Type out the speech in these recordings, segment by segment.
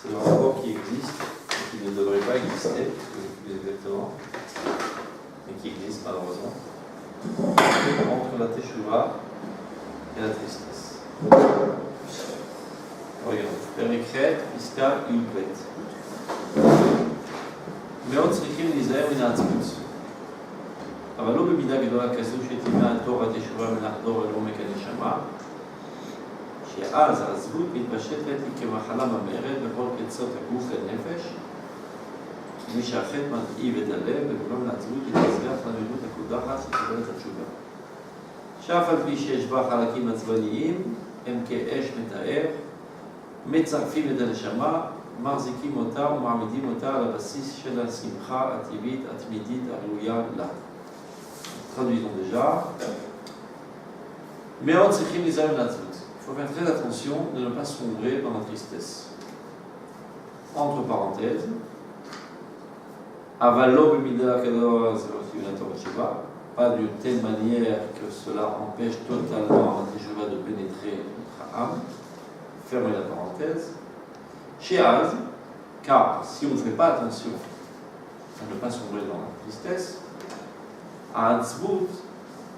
C'est le rapport qui existe, et qui ne devrait pas exister, plus exactement, mais qui existe malheureusement, entre la teshuva et la tristesse. Regarde, Perikret, Iska, Yubet. מאוד צריכים להיזהר מן העצמות. אבל לא במידה גדולה כזו שתמנע תור התשובה מלחדור אל עומק הנשמה, שאז העצבות מתפשטת לי כמחלה ממארת בכל קצות הגוף והנפש, מי שהחטא מרעיב את הלב וגורם לעצבות להתמזבח למהירות הקודחת שתקבל את התשובה. שאף על פי שיש בה חלקים עצבניים, הם כאש מתאר, מצרפים את הנשמה, מחזיקים אותה ומעמידים אותה על הבסיס של השמחה הטבעית התמידית הראויה לה. Traduisons déjà. מאוד צריכים להיזהר מן העצבות. Il faut faire très attention de ne pas sombrer dans la tristesse. Entre parenthèses, אבל לא במידה כזו, זה aussi une התשובה, pas d'une telle manière que cela empêche totalement la teshuva de pénétrer notre âme. Fermez la parenthèse. Sheaz, car si on ne fait pas attention à ne pas sombrer dans la tristesse, העצבות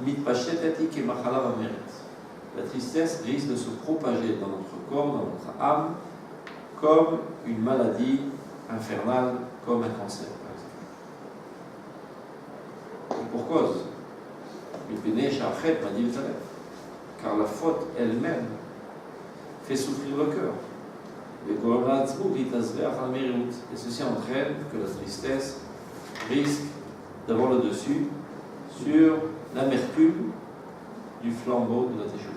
מתפשטת היא כמחלה ממארת. La tristesse risque de se propager dans notre corps, dans notre âme, comme une maladie infernale, comme un cancer, par exemple. Et pour cause, car la faute elle-même fait souffrir le cœur. Et ceci entraîne que la tristesse risque d'avoir le dessus sur l'amertume du flambeau de la teshuva.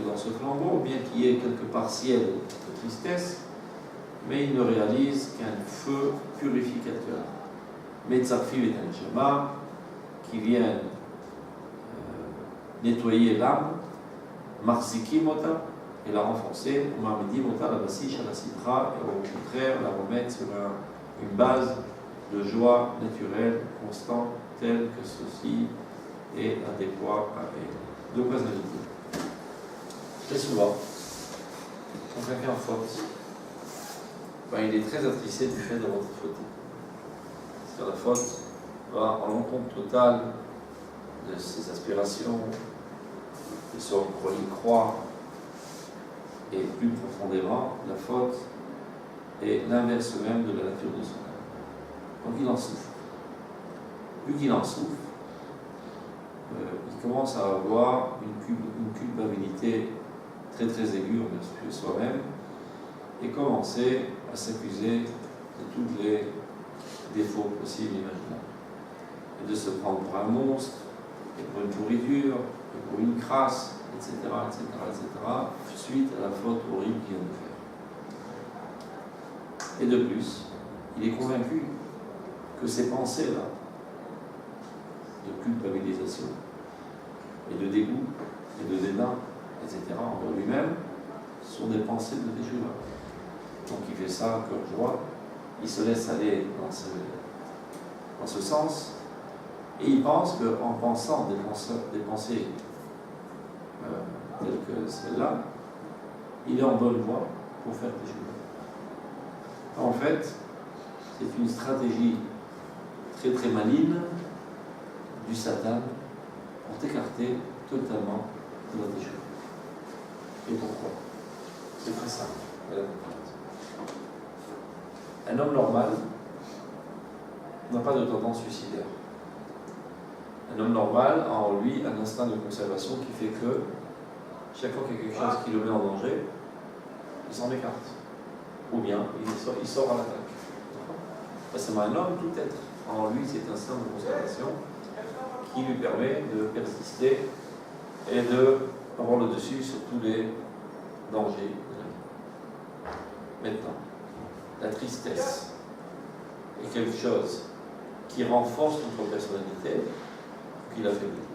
Dans ce flambeau, bien qu'il y ait quelques partiels de tristesse, mais il ne réalise qu'un feu purificateur. Metzarfim et Tanchama, qui vient nettoyer l'âme, Marzikim Ota, et la renforcer, Marmidim Ota, la Basish, la Sidra, et au contraire la remettre sur une base de joie naturelle, constante, telle que ceci est adéquat à elle. De quoi s'agit-il? Très souvent, quand quelqu'un faute, il est très attristé du fait de votre faute. Parce que la faute va en l'encontre totale de ses aspirations, de ce quoi il croit, et plus profondément, la faute est l'inverse même de la nature de son âme. Donc il en souffre. Vu qu'il en souffre, il commence à avoir une culpabilité très très aiguë envers soi-même et commencer à s'accuser de tous les défauts possibles et imaginables. Et de se prendre pour un monstre, et pour une pourriture, et pour une crasse, etc., suite à la faute horrible qu'il vient de faire. Et de plus, il est convaincu que ces pensées-là, de culpabilisation, et de dégoût, et de dédain, etc., envers lui-même, sont des pensées de teshuva. Donc il fait ça à cœur joie, il se laisse aller dans ce sens, et il pense qu'en pensant des pensées telles que celle-là, il est en bonne voie pour faire teshuva. En fait, c'est une stratégie très très maligne du Satan pour t'écarter totalement de la teshuva. Et pourquoi? C'est très simple. Un homme normal n'a pas de tendance suicidaire. Un homme normal a en lui un instinct de conservation qui fait que chaque fois qu'il y a quelque chose qui le met en danger, il s'en écarte. Ou bien il sort à l'attaque. C'est un homme, tout être en lui cet instinct de conservation qui lui permet de persister et d'avoir le dessus sur tous les dangers de la vie. Maintenant, la tristesse est quelque chose qui renforce notre personnalité ou qui l'affaiblit.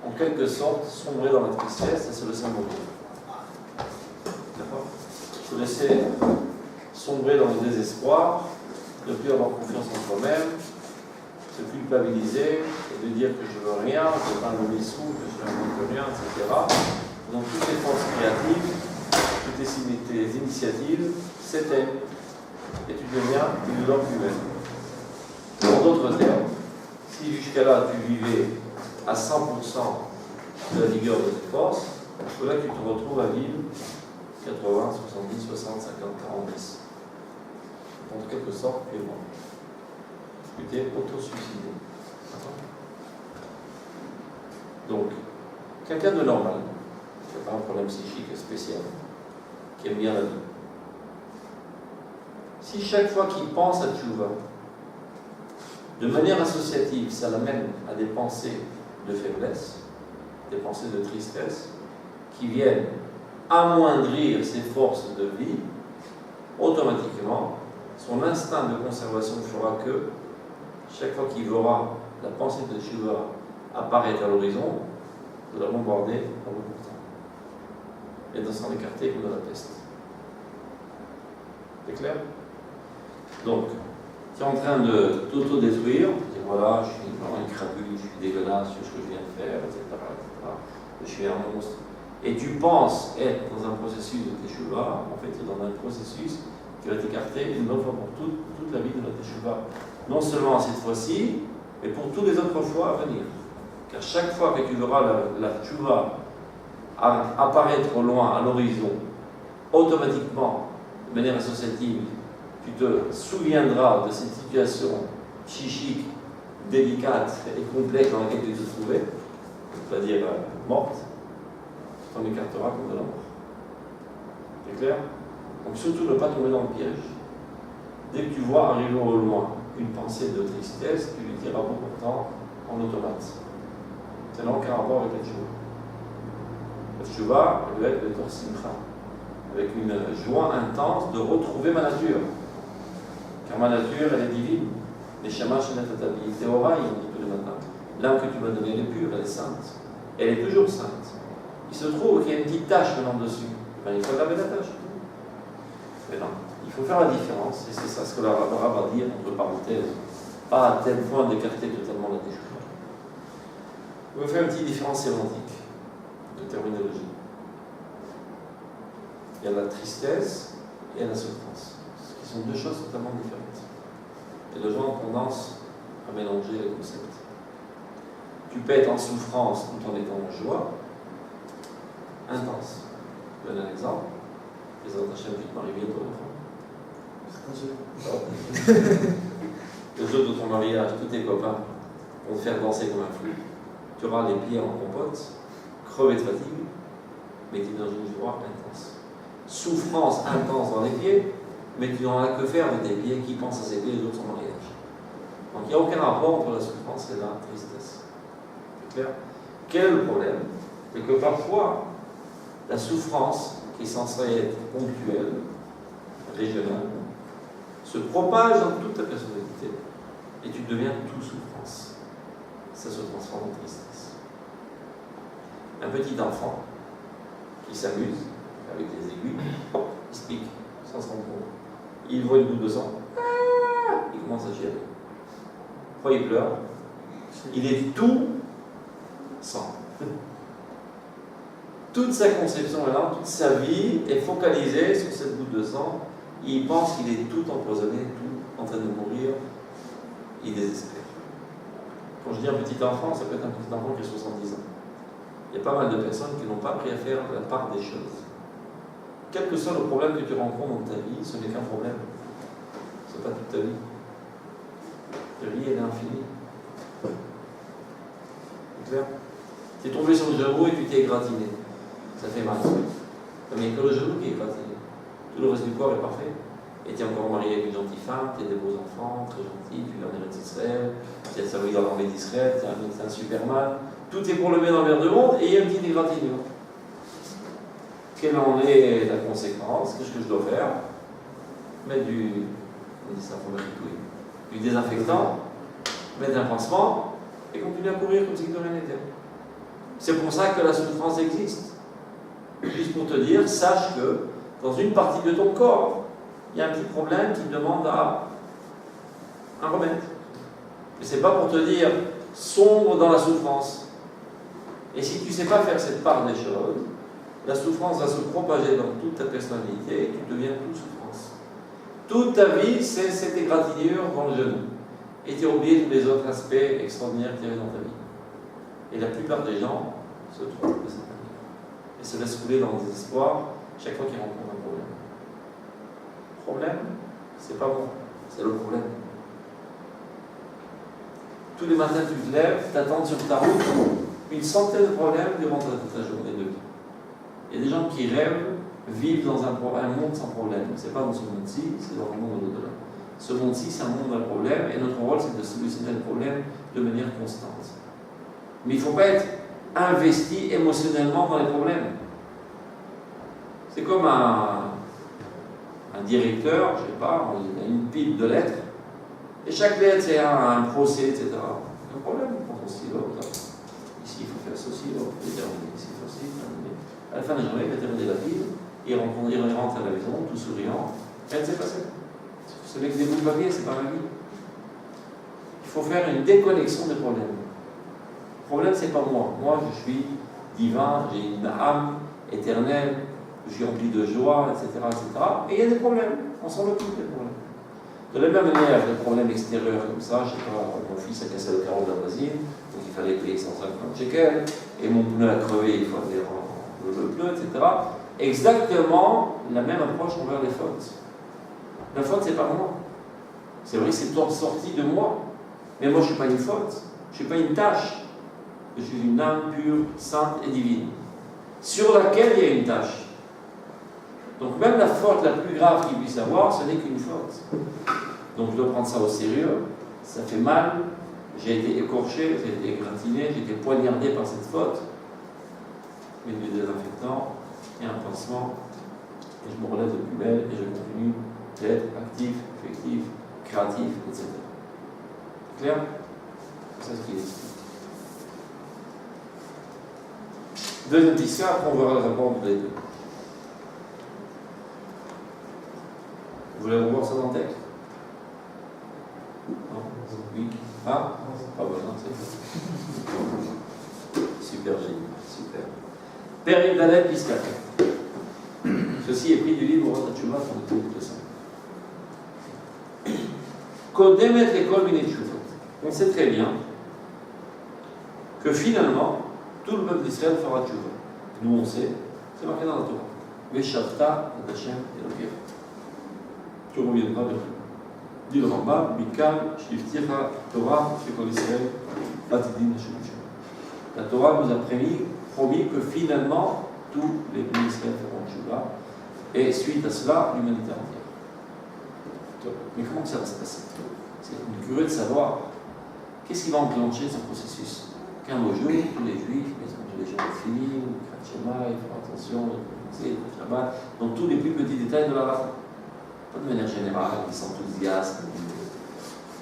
En quelque sorte, sombrer dans la tristesse, c'est se laisser mourir. D'accord? Se laisser sombrer dans le désespoir, ne plus avoir confiance en soi-même, se culpabiliser et de dire que je veux rien, que je ne veux pas lever sous, que je ne veux rien, etc. Donc toutes les forces créatives, toutes les initiatives s'éteignent. Et tu deviens une langue humaine. En d'autres termes, si jusqu'à là tu vivais à 100% de la vigueur de tes forces, là tu te retrouves à vivre 80, 70, 60, 50, 40, 10. En quelque sorte, tu es mort. Tu t'es auto-suicidé. Donc, quelqu'un de normal, qui n'a pas un problème psychique spécial, qui aime bien la vie, si chaque fois qu'il pense à Tchouva, de manière associative, ça l'amène à des pensées de faiblesse, des pensées de tristesse, qui viennent amoindrir ses forces de vie, automatiquement, son instinct de conservation fera que, chaque fois qu'il verra la pensée de Tchouva apparaître à l'horizon, de la bombarder à bout de temps. Et de s'en écarter comme de la peste. C'est clair? Donc, tu es en train de t'auto-détruire, tu dis voilà, je suis vraiment une crapule, je suis dégueulasse sur ce que je viens de faire, etc. Je suis un monstre. Et tu penses être dans un processus de teshuva, en fait, tu es dans un processus qui va t'écarter une bonne fois pour toute la vie de la teshuva. Non seulement cette fois-ci, mais pour toutes les autres fois à venir. Car chaque fois que tu verras la teshuva apparaître au loin, à l'horizon, automatiquement, de manière associative, tu te souviendras de cette situation psychique, délicate et complexe dans laquelle tu te trouvais, c'est-à-dire morte, tu t'en écarteras comme de la mort. C'est clair? Donc surtout ne pas tomber dans le piège. Dès que tu vois arriver au loin une pensée de tristesse, tu lui diras pourtant en automate. Ça n'a aucun rapport avec la tchouva. La tchouva, elle doit être le torsimcha, avec une joie intense de retrouver ma nature. Car ma nature, elle est divine. Les shamash et la tatabilité aura, il dit tous les matins. L'âme que tu m'as donnée, elle est pure, elle est sainte. Elle est toujours sainte. Il se trouve qu'il y a une petite tache venant dessus. Ben, il faut laver la tache. Mais non, il faut faire la différence, et c'est ça ce que le Rav va dire, entre parenthèses, pas à tel point d'écarter totalement la teshuva. On va faire une petite différence sémantique de terminologie. Il y a la tristesse et la souffrance, qui sont deux choses totalement différentes. Et les gens ont tendance à mélanger les concepts. Tu peux être en souffrance tout en étant en joie, intense. Je donne un exemple. Les autres Hachem, tu te maries bientôt, le jour de ton mariage, tous tes copains vont te faire danser comme un flux. Tu auras les pieds en compote, crevé de fatigue, mais tu es dans une joie intense. Souffrance intense dans les pieds, mais tu n'en as que faire de tes pieds qui pensent à ses pieds le jour de son mariage. Donc il n'y a aucun rapport entre la souffrance et la tristesse. C'est clair? Quel est le problème? C'est que parfois, la souffrance, qui est censée être ponctuelle, régionale, se propage dans toute ta personnalité et tu deviens tout souffrance. Ça se transforme en tristesse. Un petit enfant qui s'amuse avec des aiguilles, il se pique sans se rendre compte. Il voit une goutte de sang, il commence à chialer. Pourquoi il pleure? Il est tout sang. Toute sa conception est là, toute sa vie est focalisée sur cette goutte de sang. Il pense qu'il est tout empoisonné, tout en train de mourir. Il désespère. Quand je dis un petit enfant, ça peut être un petit enfant qui a 70 ans. Il y a pas mal de personnes qui n'ont pas appris à faire la part des choses. Quel que soit le problème que tu rencontres dans ta vie, ce n'est qu'un problème. Ce n'est pas toute ta vie. Ta vie, elle est infinie. C'est clair? Tu es tombé sur le genou et tu t'es égratigné. Ça fait mal. Mais il n'y a que le genou qui est égratigné. Tout le reste du corps est parfait. Et tu es encore marié avec une gentille femme, tu as des beaux enfants, très gentils, tu viens en Eretz Israël, tu as servi dans l'armée d'Israël, tu es un Superman. Tout est pour le bien dans le monde et il y a une petite égratignure. Quelle en est la conséquence? Qu'est-ce que je dois faire? Mettre du désinfectant, mettre un pansement et continuer à courir comme si de rien n'était. C'est pour ça que la souffrance existe. Juste pour te dire, sache que dans une partie de ton corps, il y a un petit problème qui demande un remède. Mais ce n'est pas pour te dire sombre dans la souffrance. Et si tu ne sais pas faire cette part des choses, la souffrance va se propager dans toute ta personnalité et tu deviens toute souffrance. Toute ta vie, c'est cette égratignure dans le genou. Et tu as oublié tous les autres aspects extraordinaires qu'il y avait dans ta vie. Et la plupart des gens se trompent de cette manière. Et se laissent couler dans le désespoir chaque fois qu'ils rencontrent un problème. Le problème, c'est pas moi, c'est le problème. Tous les matins, tu te lèves, tu attends sur ta route une centaine de problèmes durant ta journée de vie. Il y a des gens qui rêvent, vivent dans un monde sans problème. Ce n'est pas dans ce monde-ci, c'est dans le monde au-delà. Ce monde-ci, c'est un monde à problème, et notre rôle, c'est de solutionner le problème de manière constante. Mais il ne faut pas être investi émotionnellement dans les problèmes. C'est comme un directeur, je ne sais pas, il a une pile de lettres, et chaque lettre, c'est un procès, etc. Un problème, on prend ton stylo, ici, il faut faire ceci, il faut terminer ici, il faut ceci, terminer. À la fin de la journée, il va terminer la pile, il rentre à la maison, tout souriant, rien ne s'est passé. Ce n'est que des bouts de papier, c'est pas ma vie. Il faut faire une déconnexion des problèmes. Le problème, c'est pas moi. Moi, je suis divin, j'ai une âme éternelle, je suis rempli de joie, etc., etc. Et il y a des problèmes. On s'en occupe des problèmes. De la même manière, des problèmes extérieurs comme ça, je sais pas, mon fils a cassé le carreau de la voisine, donc il fallait payer 150 shekels, et mon pneu a crevé, il fallait le pneu, etc. Exactement la même approche envers les fautes. La faute, c'est pas moi. C'est vrai que c'est sorti de moi. Mais moi, je ne suis pas une faute. Je ne suis pas une tâche. Je suis une âme pure, sainte et divine. Sur laquelle il y a une tâche. Donc même la faute la plus grave qu'il puisse avoir, ce n'est qu'une faute. Donc je dois prendre ça au sérieux. Ça fait mal. J'ai été écorché, j'ai été égratigné, j'ai été poignardé par cette faute. Mais du désinfectant et un pansement. Et je me relève de plus belle et je continue d'être actif, effectif, créatif, etc. Clair? C'est ce qu'il explique. Deuxième question, après on verra le rapport de les deux. Vous voulez revoir ça dans le texte? Non? Oui? Ah? Pas besoin, c'est ça. Super génial, super. Période d'Alep, Pisca. Ceci est pris du livre Rosh Hashanah pour le tout ça. Kodemet l'école Minetchuvot. On sait très bien que finalement, tout le peuple d'Israël fera tchouva. Nous on sait, c'est marqué dans la Torah. Veshavta et Hashem et le Pire. Tu reviendras de dit le Rambam, Mikal, Shifticha, Torah, Shekol Israël, Batidin, Hashem. La Torah nous a promis que finalement, tous les pays d'Israël feront tchouva. Et suite à cela, l'humanité entière. Mais comment ça va se passer? C'est curieux de savoir qu'est-ce qui va enclencher ce processus. Qu'un beau jour, tous les juifs, tous les gens finis, ils font attention, ils Shabbat, dans tous les plus petits détails de la race. Pas de manière générale, ils s'enthousiasment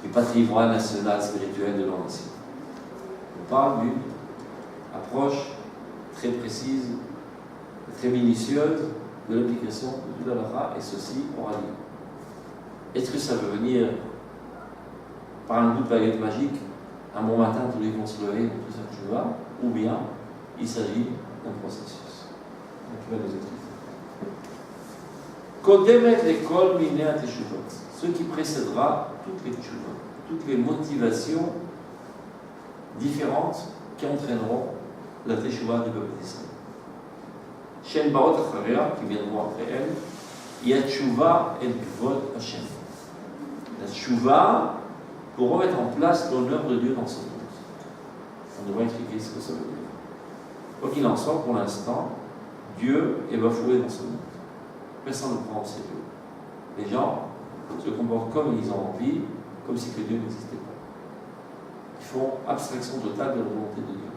du patrimoine national spirituel de leur nation. On parle d'une approche très précise, très minutieuse de l'application de toute la halakha, et ceci aura lieu. Est-ce que ça veut venir par un coup de baguette magique, un bon matin, tous les vont se lever, tout ça, tu vois, ou bien il s'agit d'un processus. Donc, tu vas nous expliquer. Kodemet l'école minéa teshuvot, ce qui précédera toutes les teshuvot, toutes les motivations différentes qui entraîneront la teshuva du peuple d'Israël. Shen Baot Acharia, qui viendront après elle, il y a teshuva et Kvod Hashem. La teshuva pour remettre en place l'honneur de Dieu dans ce monde. On devrait expliquer ce que ça veut dire. Quoi qu'il en soit, pour l'instant, Dieu est bafoué dans ce monde. Personne ne le prend au sérieux. Les gens se comportent comme ils ont envie, comme si que Dieu n'existait pas. Ils font abstraction totale de la volonté de Dieu.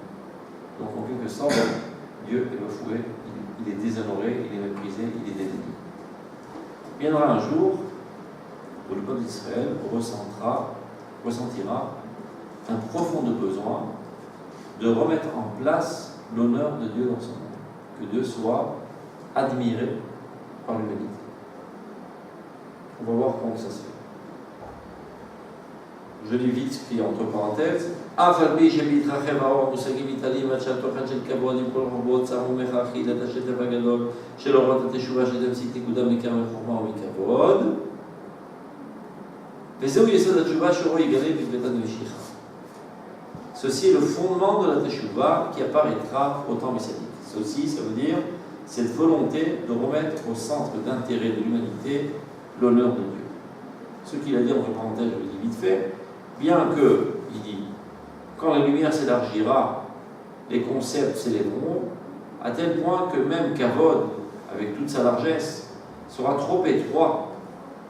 Donc en quelque sorte, Dieu est bafoué, il est déshonoré, il est méprisé, il est dédaigné. Viendra un jour où le peuple d'Israël ressentira un profond besoin de remettre en place l'honneur de Dieu dans son monde. Que Dieu soit admiré par l'humanité. On va voir comment ça se fait. je lis vite ce qui est entre parenthèses. Afalpi shemitrachev haor musagim italim ad shaltochan shel kavod im kol robot samu mechachid et hashetev hagadol shel orot hateshuva shetem sit nikudam mikam mechorma umikavod vezeu yesod hateshuva shoro yigale bikvetan meshicha. Ceci est le fondement de la teshuva qui apparaîtra au temps messianique. Ceci, ça veut dire cette volonté de remettre au centre d'intérêt de l'humanité l'honneur de Dieu. Ce qu'il a dit entre parenthèses, je le dis vite fait, bien que, il dit, quand la lumière s'élargira, les concepts s'élèveront, à tel point que même Kavod, avec toute sa largesse, sera trop étroit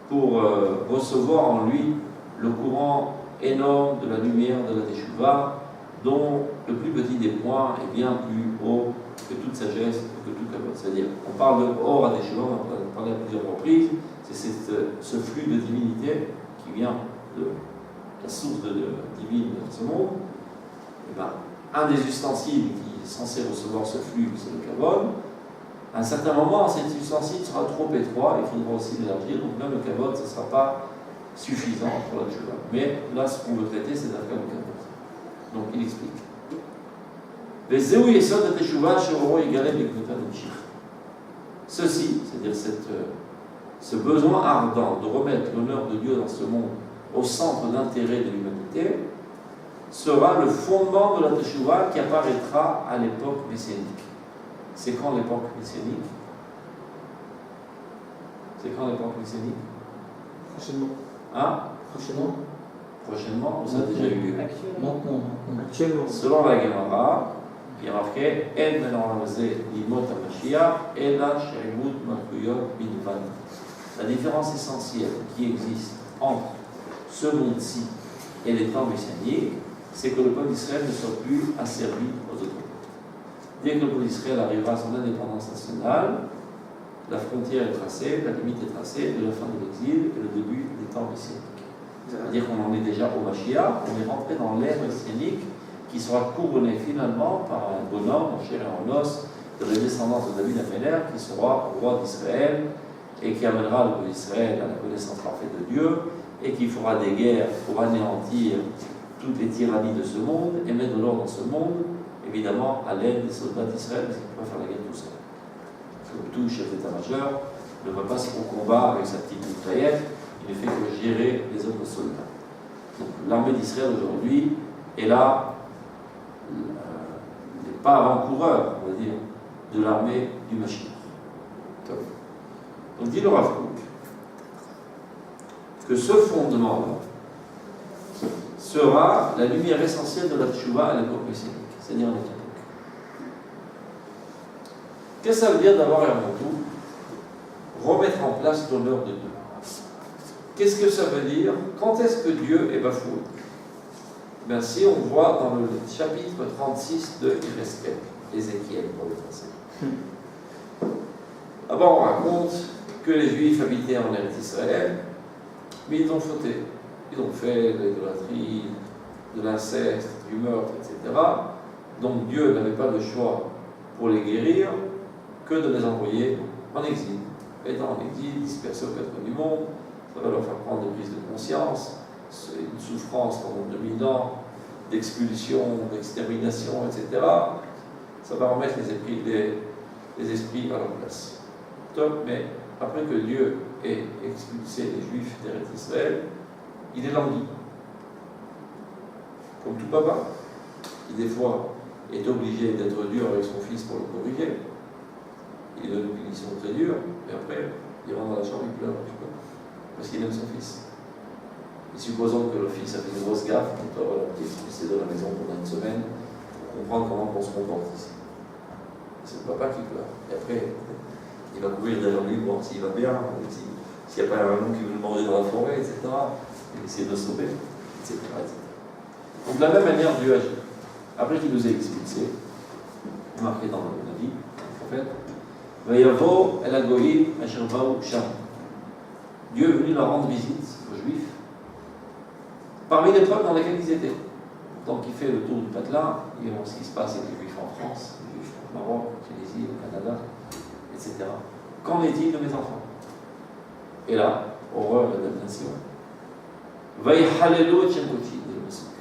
pour recevoir en lui le courant énorme de la lumière de la Teshuvah, dont le plus petit des points est bien plus haut que toute sagesse, que tout Kavod. C'est-à-dire, on parle de Or à Teshuvah, on en a parlé à plusieurs reprises, c'est ce flux de divinité qui vient de la source divine de ce monde. Et ben, un des ustensiles qui est censé recevoir ce flux, c'est le Kavod. À un certain moment, cet ustensile sera trop étroit, il faudra aussi l'élargir, donc même le Kavod, ce ne sera pas suffisant pour la Teshuvah. Mais là, ce qu'on veut traiter, c'est d'affaire le Kavod. Donc il explique. Ceci, c'est-à-dire ce besoin ardent de remettre l'honneur de Dieu dans ce monde au centre d'intérêt de l'humanité, sera le fondement de la Teshuvah qui apparaîtra à l'époque messianique. C'est quand l'époque messianique? C'est quand l'époque messianique? Prochainement. Hein? Prochainement. Prochainement, ou ça a déjà eu lieu? Maintenant. Actuellement. Selon la Gemara, il y a marqué En menormazé limot hamashiach ela she'imut malkuyot bilvad. La différence essentielle qui existe entre ce monde-ci et les temps messianiques, c'est que le peuple d'Israël ne soit plus asservi aux autres peuples. Dès que le peuple d'Israël arrivera à son indépendance nationale, la frontière est tracée, la limite est tracée de la fin de l'exil et le début des temps messianiques. C'est-à-dire qu'on en est déjà au Mashiach, on est rentré dans l'ère messianique qui sera couronnée finalement par un bonhomme en chair et en os de la descendance de David Améler qui sera roi d'Israël et qui amènera le peuple d'Israël à la connaissance parfaite de Dieu et qui fera des guerres pour anéantir toutes les tyrannies de ce monde et mettre de l'ordre dans ce monde, évidemment à l'aide des soldats d'Israël parce qu'ils ne peuvent pas faire la guerre tout seul. Comme tout chef d'état-major ne va pas au combat avec sa petite mitraillette, il ne fait que gérer les autres soldats. Donc l'armée d'Israël aujourd'hui est là, n'est pas avant-coureur, on va dire, de l'armée du Mashiach. Donc dit le Rav Kook que ce fondement-là sera la lumière essentielle de la Teshuvah à l'époque messianique, c'est-à-dire à notre époque. Qu'est-ce que ça veut dire d'avoir avant tout remettre en place l'honneur de Dieu? Qu'est-ce que ça veut dire? Quand est-ce que Dieu est bafoué? Bien, si on voit dans le chapitre 36 de Ézéchiel, pour le français. D'abord, on raconte que les Juifs habitaient en Eretz Israël, mais ils ont fauté. Ils ont fait de l'idolâtrie, de l'inceste, du meurtre, etc. Donc Dieu n'avait pas le choix pour les guérir que de les envoyer en exil. Étant en exil, dispersés aux quatre coins du monde, ça va leur faire prendre des prises de conscience, c'est une souffrance pendant 2000 ans, d'expulsion, d'extermination, etc. Ça va remettre les esprits à leur place. Top, mais après que Dieu ait expulsé les Juifs d'Eretz Israël, il est langui. Comme tout papa, qui des fois est obligé d'être dur avec son fils pour le corriger. Il donne une punition très dure, et après, il rentre dans la chambre, il pleure, parce qu'il aime son fils. Et supposons que le fils a fait une grosse gaffe, on peut avoir expulsé de la maison pendant une semaine pour comprendre comment on se comporte ici. C'est le papa qui pleure. Et après, il va courir derrière lui, voir s'il va bien, s'il n'y a pas un loup qui veut le manger dans la forêt, etc. Et essayer de le sauver, etc., etc. Donc de la même manière, Dieu agit. Après qu'il nous ait expulsés, marqué dans la vie, le prophète, Vayavo el Agoïm asher baou sham. Dieu est venu leur rendre visite aux Juifs parmi les peuples dans lesquels ils étaient. Donc il fait le tour du patelin, il voit ce qui se passe avec les Juifs en France, les Juifs au Maroc, en Tunisie, au Canada, etc. Qu'en est-il de mes enfants? Et là, horreur et damnation. Vaïhalelo Tchenkoti, dit le Pasuk.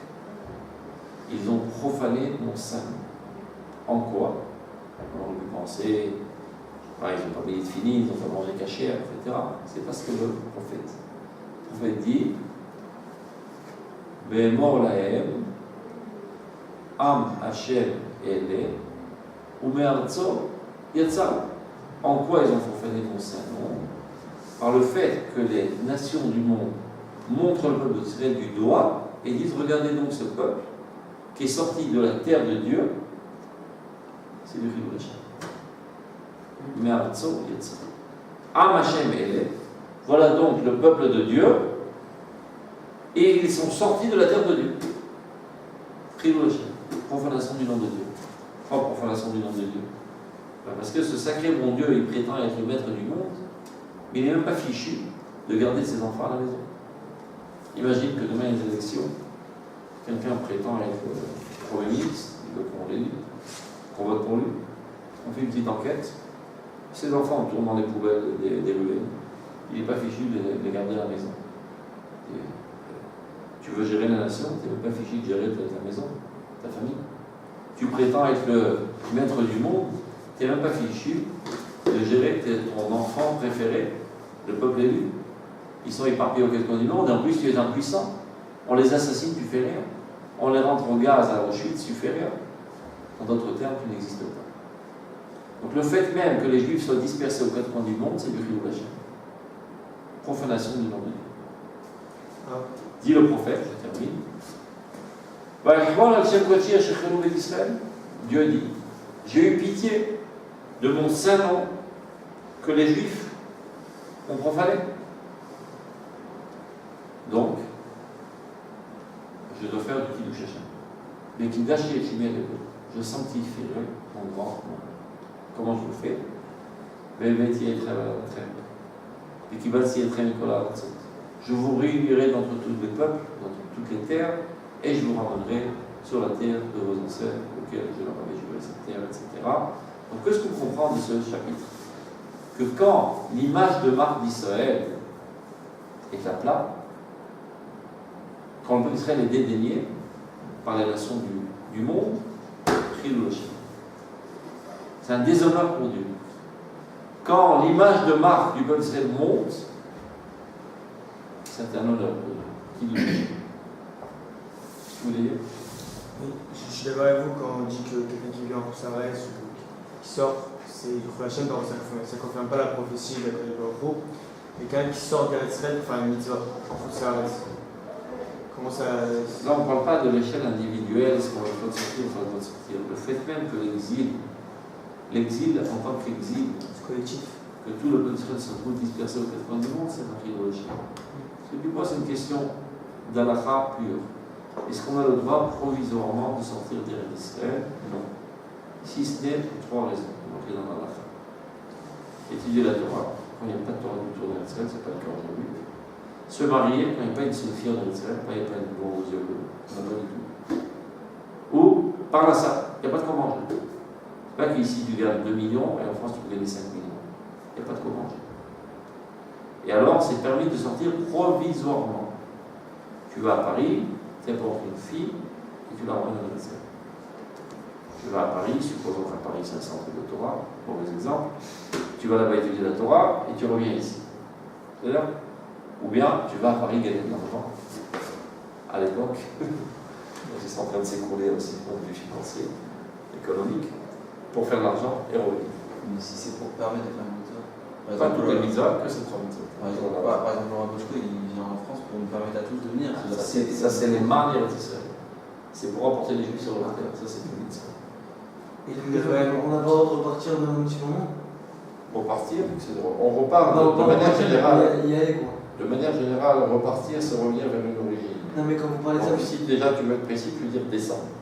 Ils ont profané mon saint. En quoi? On aurait pu penser, ils n'ont pas payé de fini, ils n'ont pas mangé caché, etc. C'est pas ce que le prophète dit. Be'emor lahem, am Hashem ele, ou me'artso yatsa. En quoi ils ont profané mon saint nom? Par le fait que les nations du monde montrent le peuple d'Israël du doigt et disent, regardez donc ce peuple qui est sorti de la terre de Dieu, c'est le Chilul Hashem. Me'artso yatsa. Am Hashem ele, voilà donc le peuple de Dieu, et ils sont sortis de la terre de Dieu. Chilul Hashem, profanation du nom de Dieu. Pas profanation du nom de Dieu. Parce que ce sacré bon Dieu, il prétend être le maître du monde, mais il n'est même pas fichu de garder ses enfants à la maison. Imagine que demain il y a des élections, quelqu'un prétend être Premier ministre, il veut qu'on l'élit, qu'on vote pour lui, on fait une petite enquête, ses enfants tournent dans les poubelles des ruelles, il n'est pas fichu de les garder à la maison. Tu veux gérer la nation, tu n'es même pas fichu de gérer ta maison, ta famille. Tu prétends être le maître du monde, tu n'es même pas fichu de gérer ton enfant préféré, le peuple élu. Ils sont éparpillés aux quatre coins du monde, en plus tu es impuissant. On les assassine, tu fais rien. On les rentre au gaz à Auschwitz, tu fais rien. En d'autres termes, tu n'existes pas. Donc le fait même que les Juifs soient dispersés aux quatre coins du monde, c'est du Chilul Hashem. Profanation du nom de Dieu. Dit le prophète, je termine. Dieu dit, j'ai eu pitié de mon saint nom que les Juifs ont profané. Donc, je dois faire du Kiddush Hashem. Mais Kiddush et Chimé, je sanctifierai mon grand nom. Comment je le fais? Je vous réunirai d'entre tous les peuples, d'entre toutes les terres, et je vous ramènerai sur la terre de vos ancêtres, auxquels je leur avais juré cette terre, etc. Donc, qu'est-ce qu'on comprend de ce chapitre? Que quand l'image de marque d'Israël est à plat, quand le peuple d'Israël est dédaigné par les nations du monde, Chilul Hashem. C'est un déshonneur pour Dieu. Quand l'image de marque du peuple d'Israël monte, c'est un honneur pour Dieu. Chilul Hashem. Vous voulez dire? Oui, je suis d'accord avec vous quand on dit que quelqu'un qui vient en Sarès ou qui sort, c'est Chilul Hashem, ça ne confirme pas la prophétie de la Baruch. Et quelqu'un qui sort d'Eretz Israël, enfin une mitzvah, en Sarès. Comment ça. Là, on ne parle pas de l'échelle individuelle, est-ce qu'on va sortir, on va sortir. Le fait même que l'exil en tant qu'exil, C'est collectif. que tout le peuple d'Israël se retrouve dispersé aux quatre coins du monde, c'est un Chilul Hashem. Parce que du coup, c'est une question d'halakha pure. Est-ce qu'on a le droit provisoirement de sortir d'Eretz Israël? Non. Si ce n'est pour trois raisons. Donc, il y a dans l'halakha. Étudier la Torah. Quand il n'y a pas de Torah du tout d'Eretz Israël, ce n'est pas le cas aujourd'hui. Se marier quand il n'y a pas une seule fille en Israël, quand il n'y a pas une blonde aux yeux bleus, pas du tout. Ou par la ça, il n'y a pas de quoi manger. C'est pas qu'ici tu gagnes 2 millions et en France tu peux gagner 5 millions. Il n'y a pas de quoi manger. Et alors c'est permis de sortir provisoirement. Tu vas à Paris, tu apportes une fille et tu la ramènes à Israël. Tu vas à Paris, supposons qu'à Paris c'est un centre de Torah, pour les exemples, tu vas là-bas étudier la Torah et tu reviens ici. C'est-à-dire? Ou bien tu vas à Paris gagner de l'argent, à l'époque, c'est en train de s'écrouler aussi du point de vue financier, économique, pour faire de l'argent et revenir. Mais si c'est pour permettre de faire une mitzvah. Pas toutes les mitzvahs, que c'est 3 mitzvahs. Par exemple, Laurent Boschko, il vient en France pour nous permettre à tous de venir. Ça, c'est les manières d'Israël. C'est pour apporter les Juifs sur la terre. Ça, c'est une mitzvah. Et on a le droit de repartir dans un petit moment. Pour partir, on repart de manière générale. Y aller, quoi. De manière générale, repartir, c'est revenir vers une origine. Non, mais quand vous parlez de ça. Si déjà tu veux être précis, tu veux dire descendre.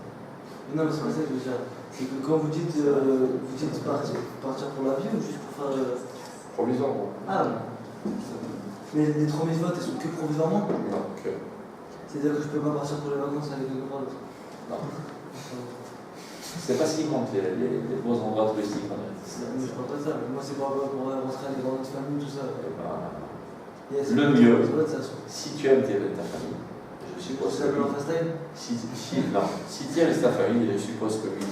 Non, mais c'est pas ça que je veux dire. C'est que quand vous dites partir pour la vie ou juste pour faire. Provisoirement. Ah, mais les 3 mitzvot, elles sont que provisoirement? Non, que. C'est-à-dire que je peux pas partir pour les vacances avec deux bras. Non. C'est pas ce qui compte, les beaux endroits touristiques en Eretz Israël. Je parle pas de ça, mais moi c'est pour rentrer avec notre famille, tout ça. Le mieux, si tu aimes ta famille, je suppose que si tu aimes ta famille, je suppose que oui.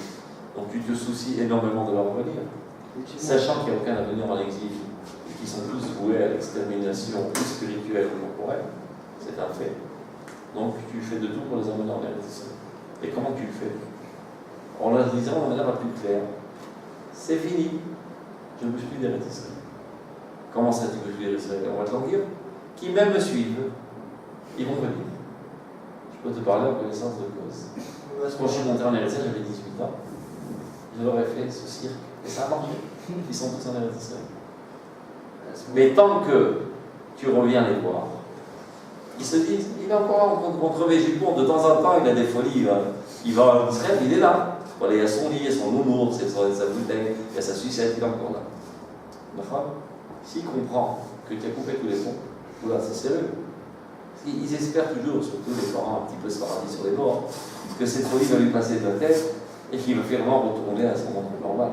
Donc tu te soucies énormément de leur avenir, sachant qu'il n'y a aucun avenir en exil, qui sont tous voués à l'extermination spirituelle ou corporelle, c'est un fait. Donc tu fais de tout pour les emmener en Israël. Et comment tu le fais? En leur disant de manière la plus claire, c'est fini, je ne bouge plus d'Eretz Israël. Comment ça, tu bouges plus d'Eretz Israël? On va te l'en dire. Qui même me suivent, ils vont venir. Je peux te parler en connaissance de cause. Quand je suis monté en Eretz Israël, j'avais 18 ans. Je leur ai fait ce cirque, et ça a marché. Ils sont tous en Eretz Israël. Mais tant que tu reviens les voir, ils se disent, il va encore crever Jupon, de temps en temps il a des folies, il va en Israël, il est là. Voilà, il y a son lit, il y a son nounours, il y a sa bouteille, il y a sa sucette, il est encore là. D'accord? S'il comprend que tu as coupé tous les ponts, voilà, c'est sérieux. Ils espèrent toujours, surtout les parents un petit peu paradis sur les bords, que cette folie va lui passer de la tête et qu'il va finalement retourner à son endroit normal.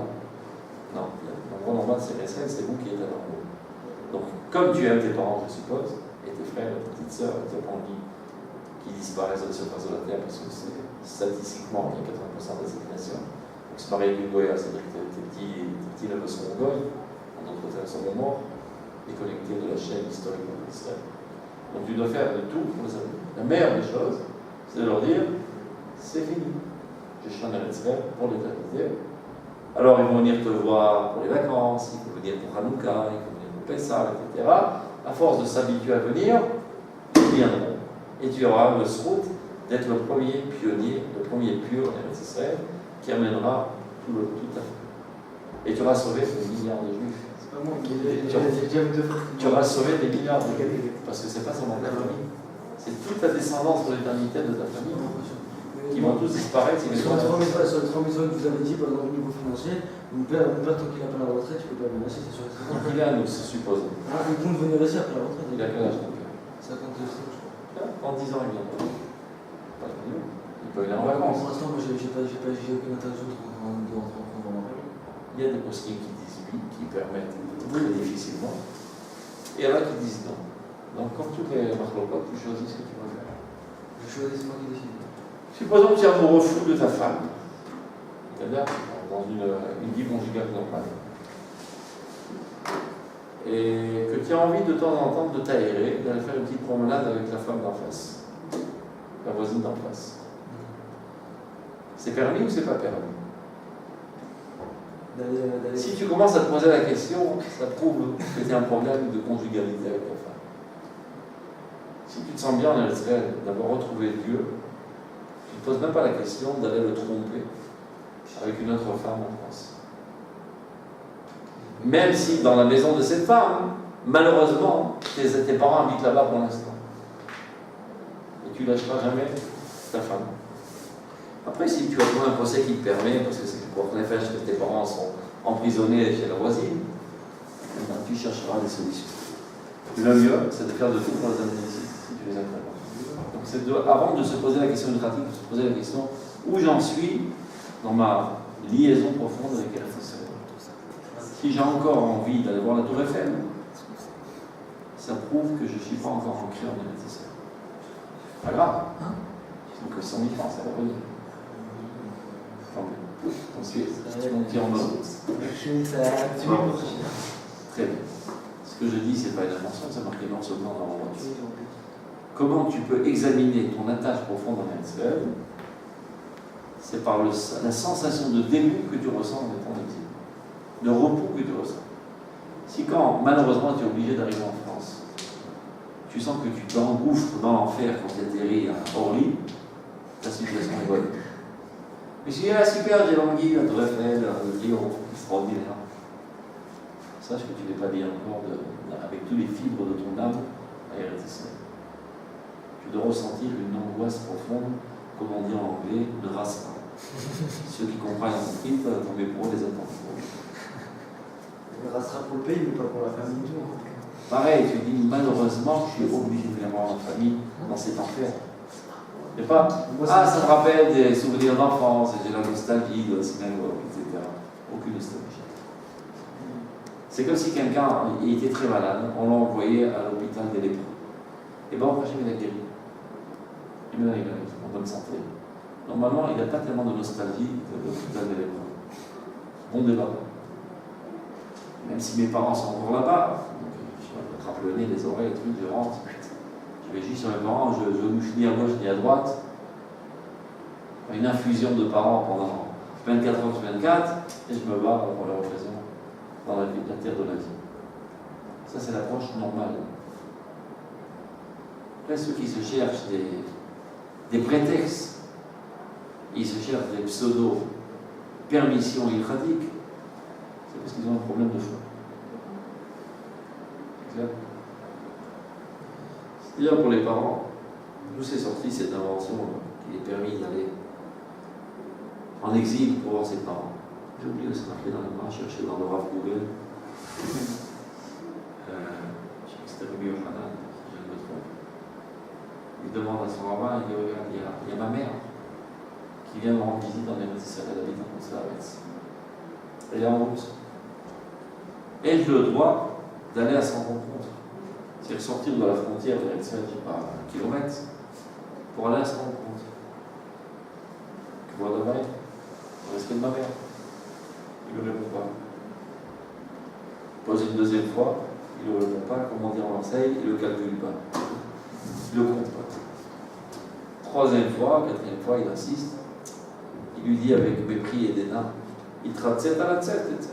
Non, l'endroit normal c'est Israël, c'est vous qui êtes à l'endroit. Donc, comme tu aimes tes parents, je suppose, et tes frères, et tes petites sœurs, et tes parents qui disparaissent de la surface de la terre, parce que c'est statistiquement, il y a 80% d'assignation. Donc, c'est pareil avec une goya, c'est-à-dire que tes petits neveux sont goy, en d'autres termes sont morts, déconnectés de la chaîne historique d'Israël. Donc, tu dois faire de tout pour les amener. La meilleure des choses, c'est de leur dire c'est fini. Je chante à Israël pour l'éternité. Alors, ils vont venir te voir pour les vacances, ils vont venir pour Hanouka, ils vont venir pour Pessah, etc. À force de s'habituer à venir, ils viendront. Et tu auras le srout d'être le premier pionnier, le premier pur en Israël, qui amènera tout à fait. Et tu auras sauvé des milliards de juifs. C'est pas moi, tu auras sauvé des milliards de juifs. Parce que c'est pas seulement ta famille, c'est toute ta descendance pour l'éternité de ta famille. Qui vont tous disparaître. Sur les 3 maisons que vous avez dit, par exemple, au niveau financier, mon père, tant qu'il n'a pas la retraite, il ne peut pas venir ici, c'est sûr. Il est à nous, c'est supposé. Ah, il compte venir ici après la retraite. Il a quel âge ton père? 52 ans, je crois. En 10 ans, il vient. Pas de mieux. Il peut venir en vacances. Pour l'instant, moi, j'ai aucune intention de rentrer en France. Il y a des postings qui disent oui, qui permettent très difficilement. Et il y en a qui disent non. Donc, comme toutes les marlocotes, tu choisis ce que tu veux faire. Je choisis, c'est moi qui décide. Supposons que tu es amoureux fou de ta femme, c'est-à-dire dans une vie conjugale normale, et que tu as envie de temps en temps de t'aérer, d'aller faire une petite promenade avec la femme d'en face, la voisine d'en face. C'est permis ou c'est pas permis? Si tu commences à te poser la question, ça prouve que tu as un problème de conjugalité avec ta femme. Si tu te sens bien en Israël, d'avoir retrouvé Dieu, tu ne te poses même pas la question d'aller le tromper avec une autre femme en France. Même si dans la maison de cette femme, malheureusement, tes parents habitent là-bas pour l'instant. Et tu ne lâcheras jamais ta femme. Après, si tu as trouvé un procès qui te permet, parce que c'est pour faire que tes parents sont emprisonnés chez la voisine, tu chercheras des solutions. Le mieux, c'est de faire de tout pour les amener ici, si tu les aimes. Donc, c'est avant de se poser la question pratique, de se poser la question où j'en suis dans ma liaison profonde avec Eretz Israël. Si j'ai encore envie d'aller voir la Tour Eiffel, ça prouve que je ne suis pas encore ancré en Eretz Israël. Pas grave. Donc, 100 000 francs, ça va revenir. Ensuite, on tire en mode. Très bien. Ce que je dis, ce n'est pas une invention, c'est marqué noir sur blanc dans mon voiture. Comment tu peux examiner ton attache profonde en Israël? C'est par la sensation de dégoût que tu ressens en étant exil, de repos que tu ressens. Si quand, malheureusement, tu es obligé d'arriver en France, tu sens que tu t'engouffres dans l'enfer quand tu atterris à Orly, ta situation est bonne. Mais si super, j'ai l'anguille, la Tour Eiffel, le Lyon, extraordinaire. Sache que tu n'es pas bien encore avec tous les fibres de ton âme à Eretz Israël. Tu dois ressentir une angoisse profonde, comme on dit en anglais, de race. Ceux qui comprennent en compris peuvent tomber pour eux les attentes. Il restera pour le pays, mais pas pour la famille. Pareil, tu dis malheureusement, je suis obligé de venir voir ma famille dans cet enfer. Et pas, ça me rappelle des souvenirs d'enfance, j'ai la nostalgie de la synagogue, etc. Aucune nostalgie. C'est comme si quelqu'un il était très malade, on l'a envoyé à l'hôpital des lépreux. Et bien, on va jamais la guérir. Il est en bonne santé. Normalement, il n'a pas tellement de nostalgie de l'hôpital des lépreux. Bon débat. Même si mes parents sont encore là-bas, je attrape le nez, les oreilles, les trucs, je rentre. Je vais juste sur mes parents, je bouge ni à gauche ni à droite. Une infusion de parents pendant 24 heures sur 24, et je me bats pour leur occasion dans la terre de la vie. Ça, c'est l'approche normale. Après, ceux qui se cherchent des prétextes, ils se cherchent des pseudo-permissions ilradiques, c'est parce qu'ils ont un problème de foi. C'est-à-dire pour les parents, d'où c'est sorti cette invention qui est permis d'aller en exil pour voir ses parents. J'ai oublié de se marquer dans les mains, chercher dans le Rav Google. Je sais que c'était Ruby Yochanan, si je ne me trompe. Il demande à son rabbin, il dit regarde, il y a ma mère qui vient me rendre visite dans les Israël, elle habite en Constavetz. Elle est en route. Et j'ai le droit d'aller à son rencontre. C'est-à-dire sortir de la frontière de l'Israël, je ne sais pas, 1 kilomètre, pour aller à sa rencontre. Que vois demain, le respect de ma mère. Il ne répond pas. Pose une deuxième fois, il ne répond pas. Comment dire en Marseille, il ne le calcule pas. Il ne le compte pas. Troisième fois, quatrième fois, il insiste. Il lui dit avec mépris et dédain, il traite cette à la tête,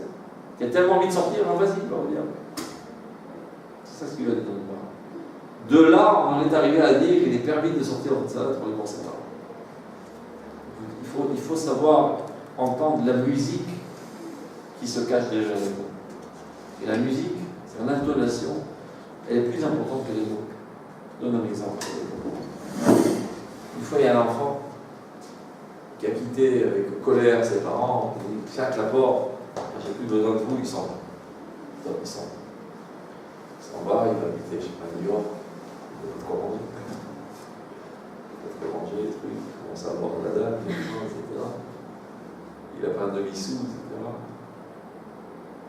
tu as tellement envie de sortir, non, vas-y, va revenir. C'est ça ce qu'il lui a dit dans le bar. De là, on est arrivé à dire qu'il est permis de sortir en salle pour les concerts. Il faut savoir entendre la musique qui se cache derrière les mots. Et la musique, c'est l'intonation, elle est plus importante que les mots. Je donne un exemple. Une fois, il y a un enfant qui a quitté avec colère ses parents, il claque la porte, j'ai plus besoin de vous, il s'en va. Il s'en va, il va habiter, je ne sais pas, New York, il va trop manger. Il va trop manger, les trucs, il commence à boire de la dame, etc. Il a pas un demi-sou, etc.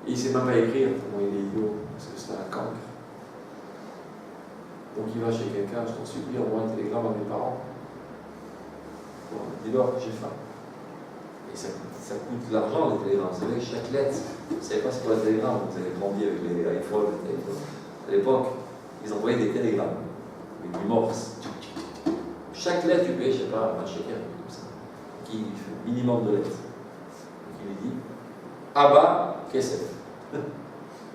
Et il ne sait même pas écrire, tellement il est idiot, parce que c'est un cancre. Donc il va chez quelqu'un, je t'en supplie, envoie un télégramme à mes parents. Bon, dis-leur que j'ai faim. Et ça coûte de l'argent, les télégrammes. Vous savez, chaque lettre, vous ne savez pas ce qu'est un télégramme, vous avez grandi avec les iPhones, les téléphones. À l'époque, ils envoyaient des télégrammes, avec du morse. Chaque lettre, tu payes, je ne sais pas, un shekel, comme ça, qui fait minimum de lettres. Donc il lui dit Abba, qu'est-ce que c'est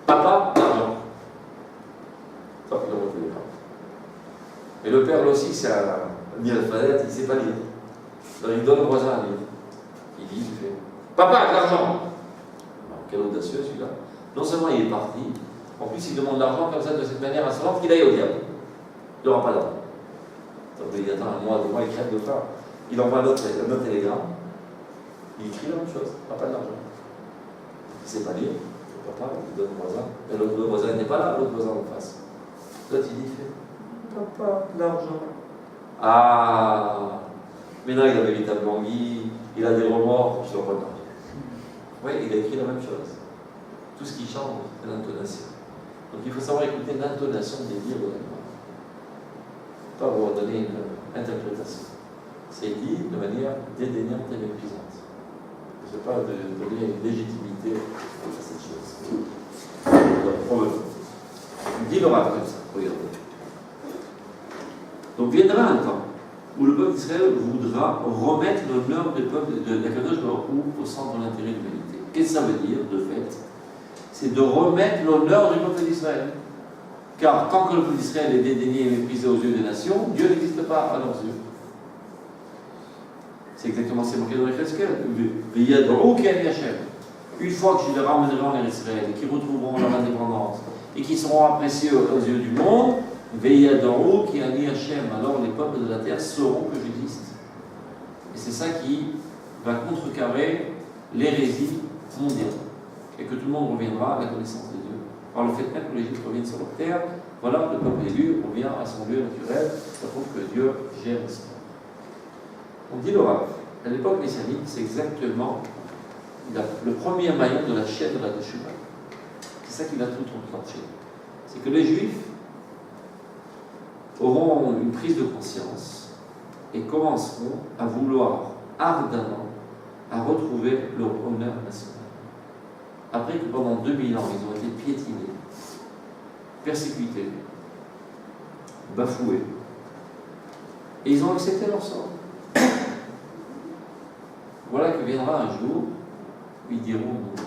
Papa, l'argent. Top, il envoie le télégramme. Et le père, là aussi, c'est un analphabète, il ne sait pas lire. Alors il donne au voisin à lire. Il dit, il fait Papa, l'argent. Alors, quel audacieux celui-là. Non seulement il est parti, en plus il demande l'argent comme ça, de cette manière insolente, qu'il aille au diable. Il n'aura pas d'argent. Donc il attend un mois, 2 mois, il crève de faim. Il envoie un autre télégramme. Il écrit la même chose, pas d'argent. Il ne sait pas lire. Le papa, il donne au voisin. Et l'autre voisin n'est pas là, l'autre voisin en face. L'autre il dit, Papa, l'argent. Ah, maintenant il a véritablement envie, il a des remords, je le redonne. Oui, il a écrit la même chose. Tout ce qui change, c'est l'intonation. Donc il faut savoir écouter l'intonation des dires de la Gemara. Pas vous donner une interprétation. C'est dit de manière dédaignante et méprisante. Je ne sais pas de donner une légitimité à cette chose. Donc, il dit le Rav comme ça, regardez. Donc viendra un temps où le peuple d'Israël voudra remettre l'honneur du peuple d'Akadosh Baruch Hu au centre de l'intérêt de l'humanité. Qu'est-ce que ça veut dire, de fait? C'est de remettre l'honneur du peuple d'Israël. Car tant que le peuple d'Israël est dédaigné et méprisé aux yeux des nations, Dieu n'existe pas à leurs yeux. C'est exactement ce qui est marqué dans les Cheskel. Une fois que je les ramènerai en Israël et qu'ils retrouveront leur indépendance et qu'ils seront appréciés aux yeux du monde, alors les peuples de la terre sauront que j'existe. Et c'est ça qui va contrecarrer l'hérésie mondiale. Et que tout le monde reviendra à la connaissance de Dieu. Par le fait même que les Juifs reviennent sur leur terre, voilà, le peuple élu revient à son lieu naturel, ça prouve que Dieu gère l'histoire. On dit le Rav, à l'époque messianique, c'est exactement le premier maillon de la chaîne de la Teshuvah, qui c'est ça qui va tout enclencher. C'est que les Juifs auront une prise de conscience et commenceront à vouloir ardemment à retrouver leur honneur national. Après que pendant 2000 ans, ils ont été piétinés, persécutés, bafoués, et ils ont accepté leur sort. Voilà que viendra un jour où ils diront non,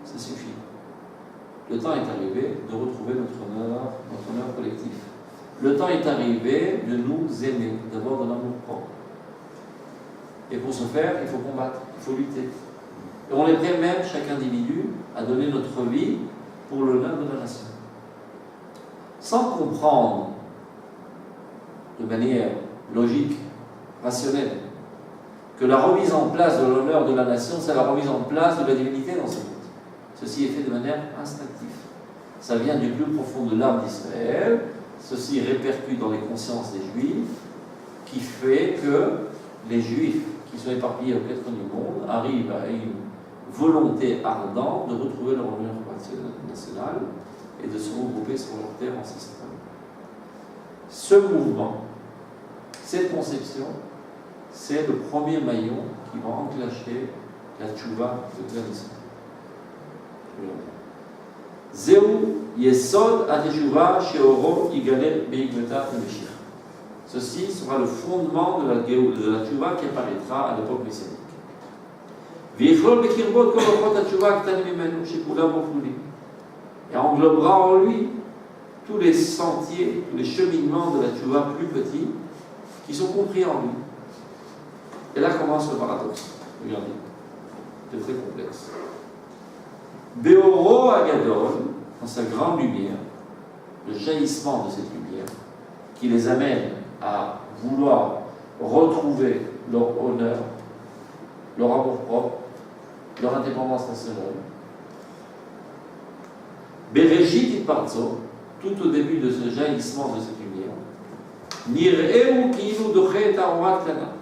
ça suffit. Le temps est arrivé de retrouver notre honneur collectif. Le temps est arrivé de nous aimer, d'avoir de l'amour propre. Et pour ce faire, il faut combattre, il faut lutter. Et on est prêt même, chaque individu, à donner notre vie pour l'honneur de la nation. Sans comprendre de manière logique, rationnelle, que la remise en place de l'honneur de la nation, c'est la remise en place de la divinité dans ce monde. Ceci est fait de manière instinctive. Ça vient du plus profond de l'âme d'Israël, ceci répercute dans les consciences des Juifs, qui fait que les Juifs qui sont éparpillés aux quatre coins du monde arrivent à une volonté ardente de retrouver leur honneur national et de se regrouper sur leur terre ancestrale. Ce mouvement, cette conception, c'est le premier maillon qui va enclencher la tchouva de Klal Israël. Zéu yesod ateshuva sheoro yigale beigmeta de. Ceci sera le fondement de la tchouva qui apparaîtra à l'époque messianique. Et englobera en lui tous les sentiers, tous les cheminements de la tchouva plus petits qui sont compris en lui. Et là commence le paradoxe. Regardez, c'est très complexe. Beoro Agadol, dans sa grande lumière, le jaillissement de cette lumière, qui les amène à vouloir retrouver leur honneur, leur amour propre, leur indépendance nationale. Bereshit Itparzo, tout au début de ce jaillissement de cette lumière, Nir'eu kilu dochet ta'orat kana.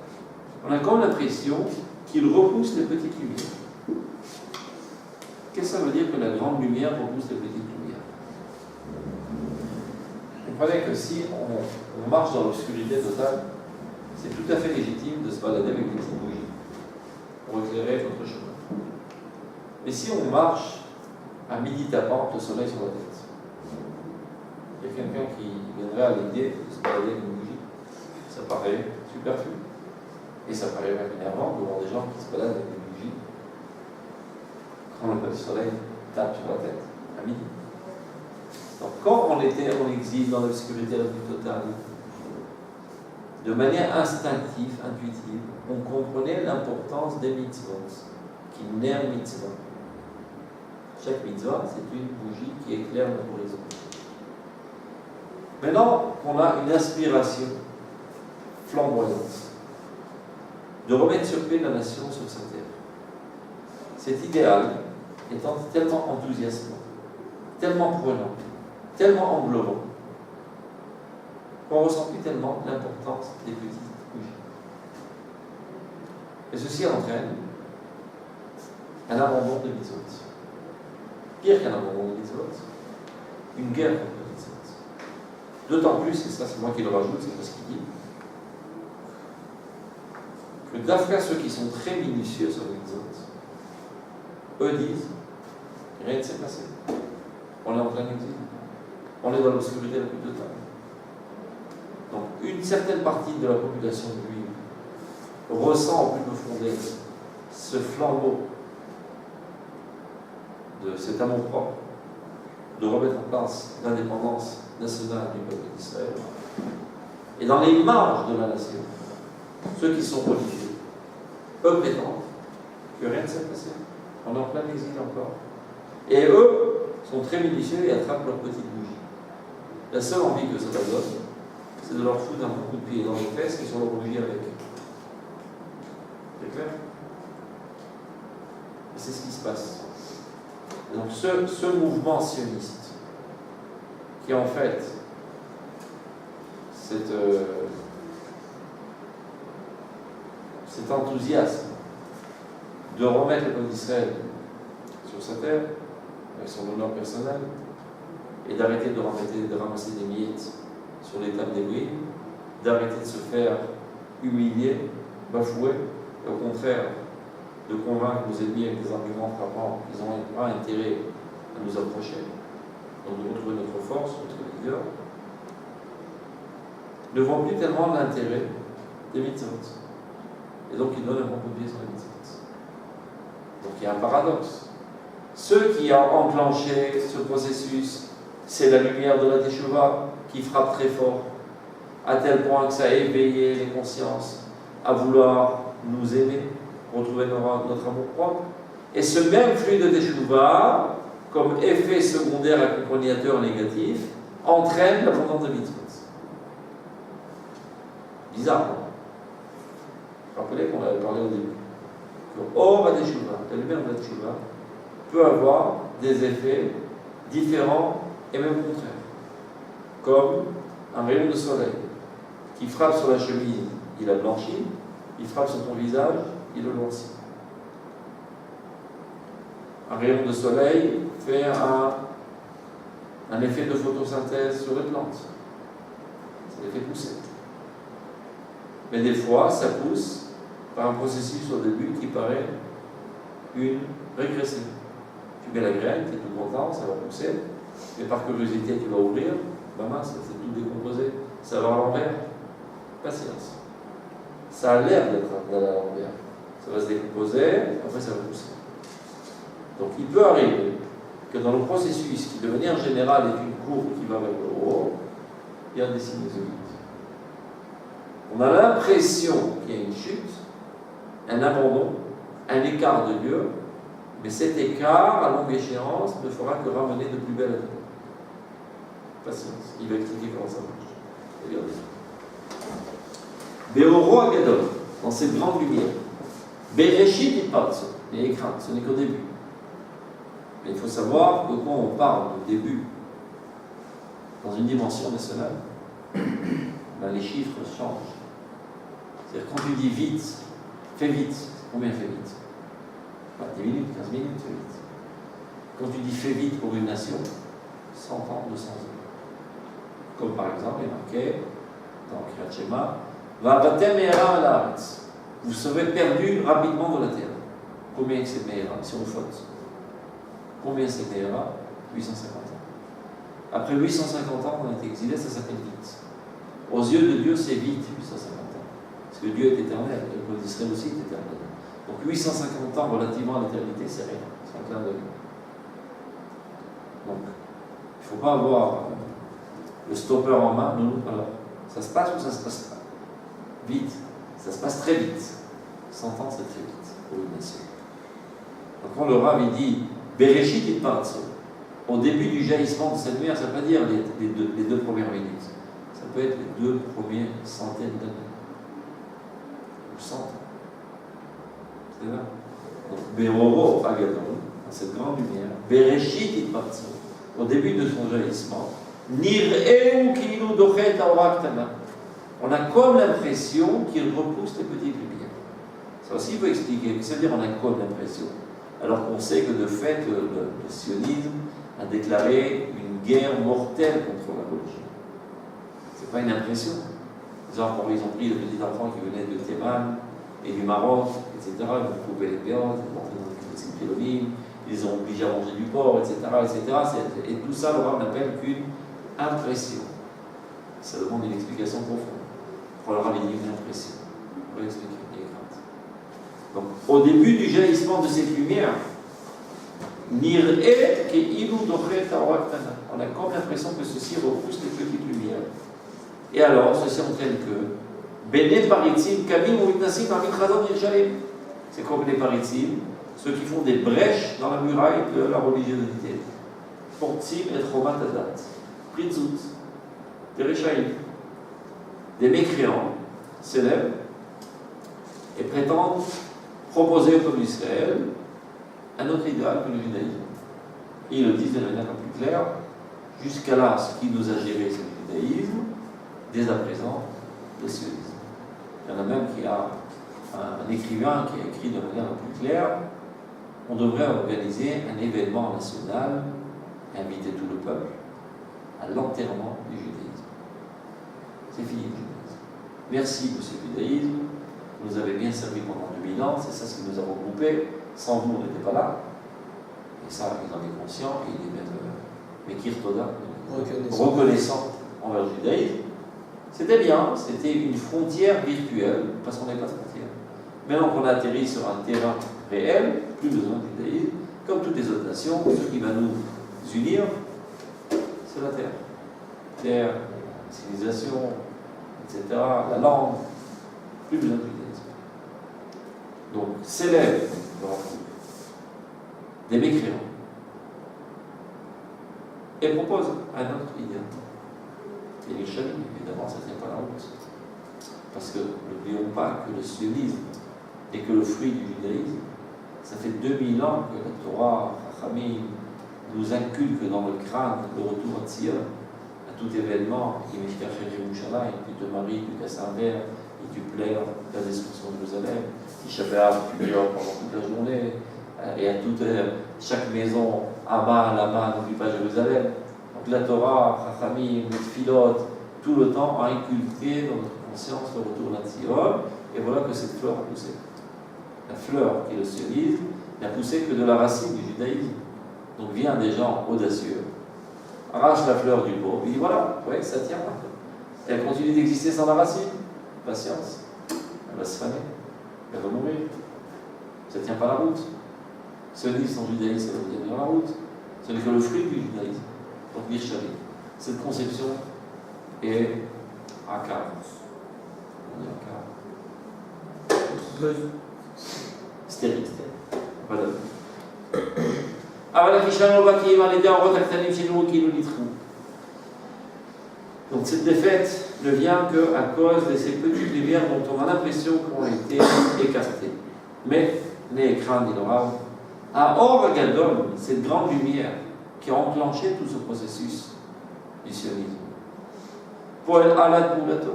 On a comme l'impression qu'il repousse les petites lumières. Qu'est-ce que ça veut dire que la grande lumière repousse les petites lumières? Vous comprenez que si on marche dans l'obscurité totale, c'est tout à fait légitime de se balader avec des petites bougies pour éclairer notre chemin. Mais si on marche à midi tapant, le soleil sur la tête, il y a quelqu'un qui viendrait à l'idée de se balader avec une bougie, ça paraît superflu. Et ça paraît même énervant de voir des gens qui se baladent avec des bougies quand le soleil tape sur la tête, à midi. Donc quand on était en exil dans l'obscurité la plus totale, de manière instinctive, intuitive, on comprenait l'importance des mitzvot, qui ner mitzvah. Chaque mitzvah, c'est une bougie qui éclaire notre horizon. Maintenant qu'on a une inspiration flamboyante de remettre sur pied la nation sur sa terre, cet idéal étant tellement enthousiasmant, tellement prenant, tellement englobant, qu'on ne ressent plus tellement l'importance des petites bougies. Et ceci entraîne un abandon de mitzvot. Pire qu'un abandon de mitzvot, une guerre contre les mitzvot. D'autant plus, et ça c'est moi qui le rajoute, c'est parce qu'il dit, que d'Afrique, ceux qui sont très minutieux sur les mitzvot, eux disent, rien ne s'est passé. On est en plein exil. On est dans l'obscurité la plus totale. Donc, une certaine partie de la population juive ressent au plus profond ce flambeau de cet amour-propre, de remettre en place l'indépendance nationale du peuple d'Israël. Et dans les marges de la nation, ceux qui sont religieux, eux prétendent que rien ne s'est passé. On est en plein exil encore. Et eux sont très minutieux et attrapent leurs petites bougies. La seule envie que ça leur donne, c'est de leur foutre un coup de pied dans les fesses et sur leur bougie avec. C'est clair? Et c'est ce qui se passe. Et donc ce mouvement sioniste, qui en fait cet enthousiasme de remettre le peuple d'Israël sur sa terre, avec son honneur personnel, et d'arrêter de ramasser des miettes sur les tables des ruines, d'arrêter de se faire humilier, bafouer, et au contraire, de convaincre nos ennemis avec des arguments frappants qu'ils n'ont pas intérêt à nous approcher, donc de retrouver notre force, notre vigueur, ne voient plus tellement l'intérêt des mitzvot. Et donc ils donnent un bon coup de pied sur les mitzvot. Donc il y a un paradoxe. Ceux qui ont enclenché ce processus, c'est la lumière de la Teshuvah qui frappe très fort, à tel point que ça a éveillé les consciences à vouloir nous aimer, retrouver notre amour propre. Et ce même flux de Teshuvah, comme effet secondaire accompagnateur négatif, entraîne l'abondance de mitzvot. Bizarre, non? Rappelez qu'on avait parlé au début. Or, la Teshuvah, la lumière de la Teshuvah, peut avoir des effets différents et même contraires. Comme un rayon de soleil qui frappe sur la chemise, il a blanchi, il frappe sur ton visage, il le noircit. Un rayon de soleil fait un effet de photosynthèse sur les plantes. C'est l'effet poussé. Mais des fois, ça pousse par un processus au début qui paraît une régression. Tu mets la graine, tu es tout content, ça va pousser, mais par curiosité, tu vas ouvrir, ben mince, c'est tout décomposé, ça va à l'envers. Patience. Ça a l'air d'être à l'envers. Ça va se décomposer, après ça va pousser. Donc il peut arriver que dans le processus qui de manière générale est une courbe qui va vers le haut, il y a des sinusoïdes. On a l'impression qu'il y a une chute, un abandon, un écart de Dieu, mais cet écart, à longue échéance, ne fera que ramener de plus belles à Dieu. Patience, il va expliquer comment ça marche. Regardez. Beoro Agadol, dans cette grande lumière. Bereshit Ipatso, et écran, ce n'est qu'au début. Mais il faut savoir que quand on parle de début dans une dimension nationale, ben les chiffres changent. C'est-à-dire quand tu dis vite, fais vite, combien fait vite? 10 minutes, 15 minutes, fais vite. Quand tu dis fais vite pour une nation, 100 ans, 200 ans. Comme par exemple, il est marqué dans Kriyat Shema, vous serez perdu rapidement de la terre. Combien c'est Meira si on faute? Combien c'est Meira? 850 ans. Après 850 ans, on a été exilé, ça s'appelle vite. Aux yeux de Dieu, c'est vite, 850 ans. Parce que Dieu est éternel, et le peuple d'Israël aussi est éternel. Donc 850 ans relativement à l'éternité, c'est rien. C'est un clin d'œil. Donc, il ne faut pas avoir le stopper en main. Non, alors, ça se passe ou ça se passe pas? Vite. Ça se passe très vite. 100 ans, c'est très vite pour une nation. Donc quand le Rav dit Bereshit Ipatso, au début du jaillissement de cette lumière, ça ne veut pas dire les deux premières minutes. Ça peut être les 2 premières centaines d'années. Ou 100 ans. C'est là. Donc Beroro Agadol, dans cette grande lumière, Bereshit Ipatso, au début de son jaillissement, Nir'eu Kilu Dochet Aorak Tana. On a comme l'impression qu'il repousse les petites lumières. Ça aussi, il faut expliquer. Ça veut dire on a comme l'impression. Alors qu'on sait que de fait, le sionisme a déclaré une guerre mortelle contre la religion. Ce n'est pas une impression. Genre, ils ont pris les petits enfants qui venaient de Théman et du Maroc, etc. Ils ont coupé les viandes, ils ont montré dans les kilomines, ils les ont obligés à manger du porc, etc. Et tout ça, le Rav n'appelle qu'une impression. Ça demande une explication profonde. Pour le Rav, il dit une impression. On va expliquer. Donc, au début du jaillissement de cette lumière, on a comme l'impression que ceci repousse les petites lumières. Et alors, ceci entraîne que c'est comme les paritzim, ceux qui font des brèches dans la muraille de la religiosité. Portzim et Chomat Adat, Pritzut, des Rechaïm, des mécréants s'élèvent et prétendent proposer au peuple d'Israël un autre idéal que le judaïsme. Ils le disent de manière un peu plus claire, jusqu'à là, ce qui nous a géré, c'est le judaïsme, dès à présent, le sionisme. Il y en a même qui a un écrivain qui a écrit de manière un peu plus claire, on devrait organiser un événement national, inviter tout le peuple à l'enterrement du judaïsme. C'est fini le judaïsme. Merci, monsieur le judaïsme, vous nous avez bien servi pendant 2000 ans, c'est ça ce qui nous a regroupés. Sans vous, on n'était pas là. Et ça, il en est conscient, et il est même Mekir Toda, reconnaissant envers le judaïsme. C'était bien, c'était une frontière virtuelle, parce qu'on n'avait pas de frontière. Maintenant qu'on a atterri sur un terrain réel, plus besoin de judaïsme, comme toutes les autres nations, ce qui va nous unir, c'est la terre. Terre, la civilisation, etc., la langue, plus besoin de judaïsme. Donc, s'élève des mécréants et propose un autre idéal. Et les chavis, évidemment, ça ne tient pas la route. Parce que n'oublions pas que le sionisme n'est que le fruit du judaïsme. Ça fait 2000 ans que la Torah, Chachamim, nous inculque dans le crâne le retour à Tzion, à tout événement, qui tu te maries, tu casses un verre, et tu pleures la destruction de Jérusalem, qui Shabbat, tu pleures pendant toute la journée, et à chaque maison, Amman, Lama, n'oublie pas Jérusalem. Donc la Torah, Chachamim, les Tfilot, tout le temps a inculqué dans notre conscience le retour à Tzion, et voilà que cette fleur a poussé. La fleur qui est le sionisme n'a poussé que de la racine du judaïsme. Donc vient des gens audacieux, arrache la fleur du pot, et dit voilà, ouais, ça tient. Elle continue d'exister sans la racine. Patience, elle va se faner, elle va mourir. Ça ne tient pas la route. Sionisme sans judaïsme, ça va tenir la route. Ce n'est que le fruit du judaïsme. Donc Mirchavi. Cette conception est à carence. On dit à carence. Stérile. Voilà. Donc cette défaite ne vient qu'à cause de ces petites lumières dont on a l'impression qu'ont été écartées. Mais les crânes d'Inorav, à Or Gadol, cette grande lumière qui a enclenché tout ce processus du sionisme. Pour elle, Alad Moulato,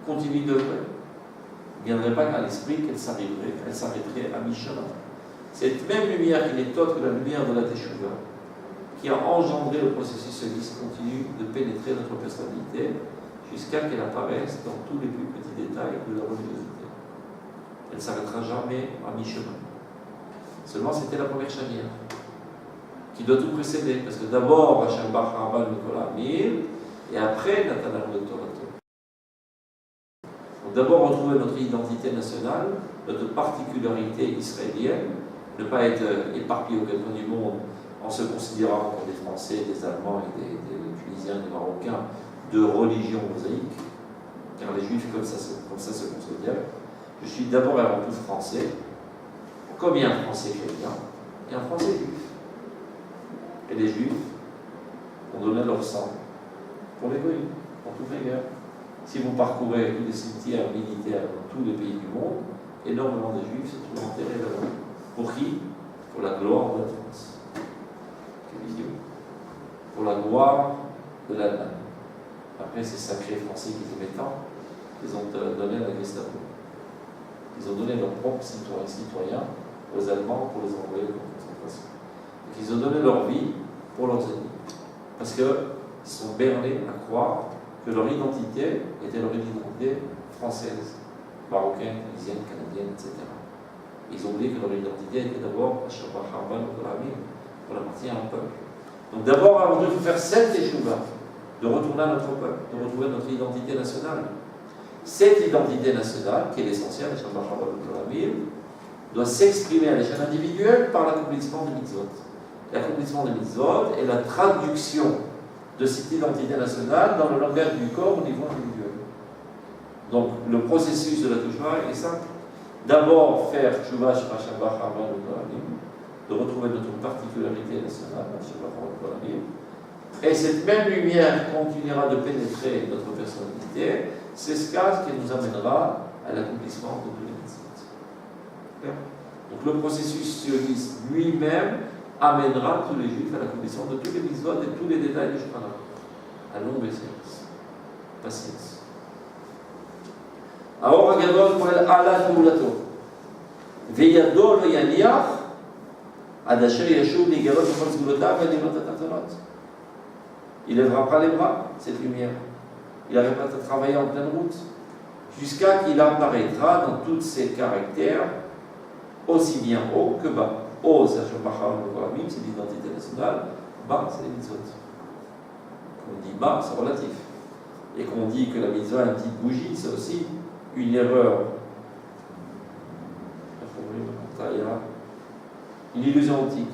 continue de vrai. Il ne viendrait pas qu'à l'esprit qu'elle s'arrêterait à mi-chemin. Cette même lumière qui n'est autre que la lumière de la Teshuvah, qui a engendré le processus sioniste, continue de pénétrer notre personnalité jusqu'à qu'elle apparaisse dans tous les plus petits détails de la religiosité. Elle ne s'arrêtera jamais à mi-chemin. Seulement, c'était la première chanière qui doit tout précéder, parce que d'abord, Hachem Bar Harban Nicolas Amir, et après, Nathanael de Torato. Donc d'abord, retrouver notre identité nationale, notre particularité israélienne, ne pas être éparpillé aux quatre coins du monde en se considérant comme des Français, des Allemands et des Tunisiens, des Marocains, de religion mosaïque, car les Juifs, comme ça se considèrent. Je suis d'abord et avant tout français, comme il y a un Français chrétien et un Français juif. Et les Juifs ont donné leur sang pour les goyim, pour toutes les guerres. Si vous parcourez tous les cimetières militaires dans tous les pays du monde, énormément de Juifs se trouvent enterrés là-bas. Pour qui? Pour la gloire de la France. Quel idiot. Pour la gloire de l'Allemagne. Après, ces sacrés Français qui aimaient tant, ils ont donné à la Gestapo. Ils ont donné leurs propres citoyens aux Allemands pour les envoyer en concentration. Donc, ils ont donné leur vie pour leurs ennemis. Parce qu'ils sont bernés à croire que leur identité était leur identité française, marocaine, tunisienne, canadienne, etc. Ils ont oublié que leur identité était d'abord à Shabbat Harban ou Koramim, pour appartenir à un peuple. Donc d'abord, avant tout, il faut faire cette échouva, de retourner à notre peuple, de retrouver notre identité nationale. Cette identité nationale, qui est l'essentiel, à Shabbat Harban ou Koramim, doit s'exprimer à l'échelle individuelle par l'accomplissement des mitzvot. L'accomplissement des mitzvot est la traduction de cette identité nationale dans le langage du corps au niveau individuel. Donc le processus de la Teshuvah est simple. D'abord faire Teshuvah Shabbat Harban ou Koramim, de retrouver notre particularité nationale, Shabbat Harban ou Koramim, et cette même lumière continuera de pénétrer notre personnalité, c'est ce qui nous amènera à l'accomplissement de tous les mitzvot. Donc le processus sioniste lui-même amènera tous les Juifs à l'accomplissement de tous les mitzvot et tous les détails du Shulchan Aruch. À longue séance. Patience. האור הגדול פועל עלה פעולתו, וידו לא יניח Adasher Yashub Ligalot Bechol Zgulotav Ve'Nimot HaTatanot. Il lèvera pas les bras, cette lumière. Il arrêtera de travailler en pleine route, jusqu'à qu'il apparaîtra dans tous ses caractères, aussi bien haut que bas. Haut, c'est l'identité nationale, bas, c'est les mitzvot. Quand on dit bas, c'est relatif. Et qu'on dit que la mitzvah est une petite bougie, c'est aussi une erreur. Une illusion optique.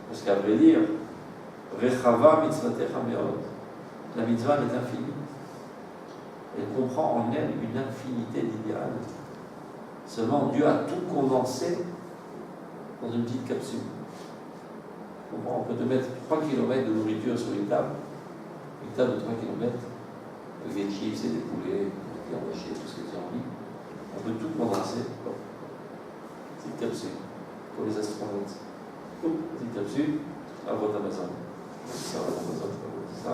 Parce qu'à vrai dire, Rechava mitzvatecha me'od. La mitzvah est infinie. Elle comprend en elle une infinité d'idéal. Seulement, Dieu a tout condensé dans une petite capsule. On peut te mettre 3 km de nourriture sur une table de 3 km, avec des chips et des poulets, des viandes hachées, tout ce que tu as envie. On peut tout condenser. Petite capsule pour les astronautes. Petite capsule à votre Amazon. Ça, ça.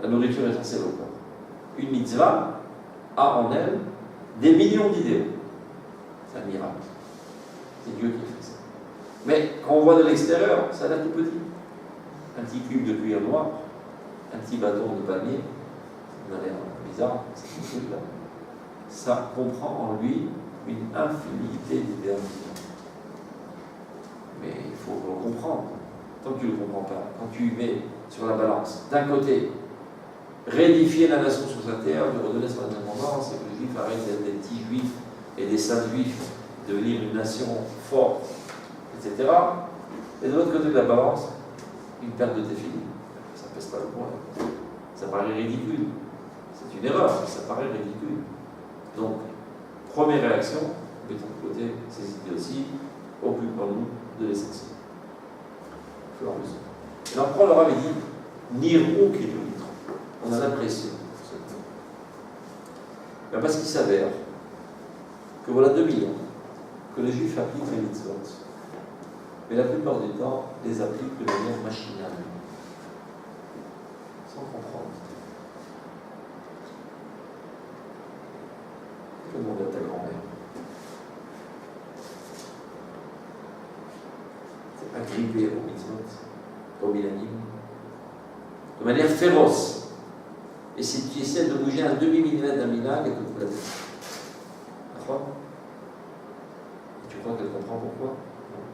La nourriture est essentielle au corps. Une mitzvah a en elle des millions d'idées. C'est un miracle. C'est Dieu qui a fait ça. Mais quand on voit de l'extérieur, ça a l'air tout petit. Un petit cube de cuir noir, un petit bâton de palmier, ça a l'air bizarre, c'est ce truc-là. Ça comprend en lui une infinité d'idées. Mais il faut le comprendre. Tant que tu ne le comprends pas, quand tu mets sur la balance, d'un côté, réédifier la nation sur sa terre, lui redonner son indépendance, et que les juifs arrêtent d'être des petits juifs et des saints juifs, devenir une nation forte, etc. Et de l'autre côté de la balance, une perte de téphilin. Ça ne pèse pas le poids. Ça paraît ridicule. C'est une erreur, mais ça paraît ridicule. Donc, première réaction, mettons de côté ces idées aussi, occupons-nous de l'essentiel. Et l'empereur leur avait dit Nirou kilomètres. On a l'impression. Parce qu'il s'avère que voilà 2000 ans que les Juifs appliquent les mitzvot. Mais la plupart du temps, les appliquent de manière machinale, sans comprendre. Que demande à ta grand-mère? C'est agrippé au mitzvot, au milanim, de manière féroce. Et si tu essaies de bouger un demi-millimètre d'un minag, écoute la tête. D'accord? Et tu crois qu'elle comprend pourquoi? Non.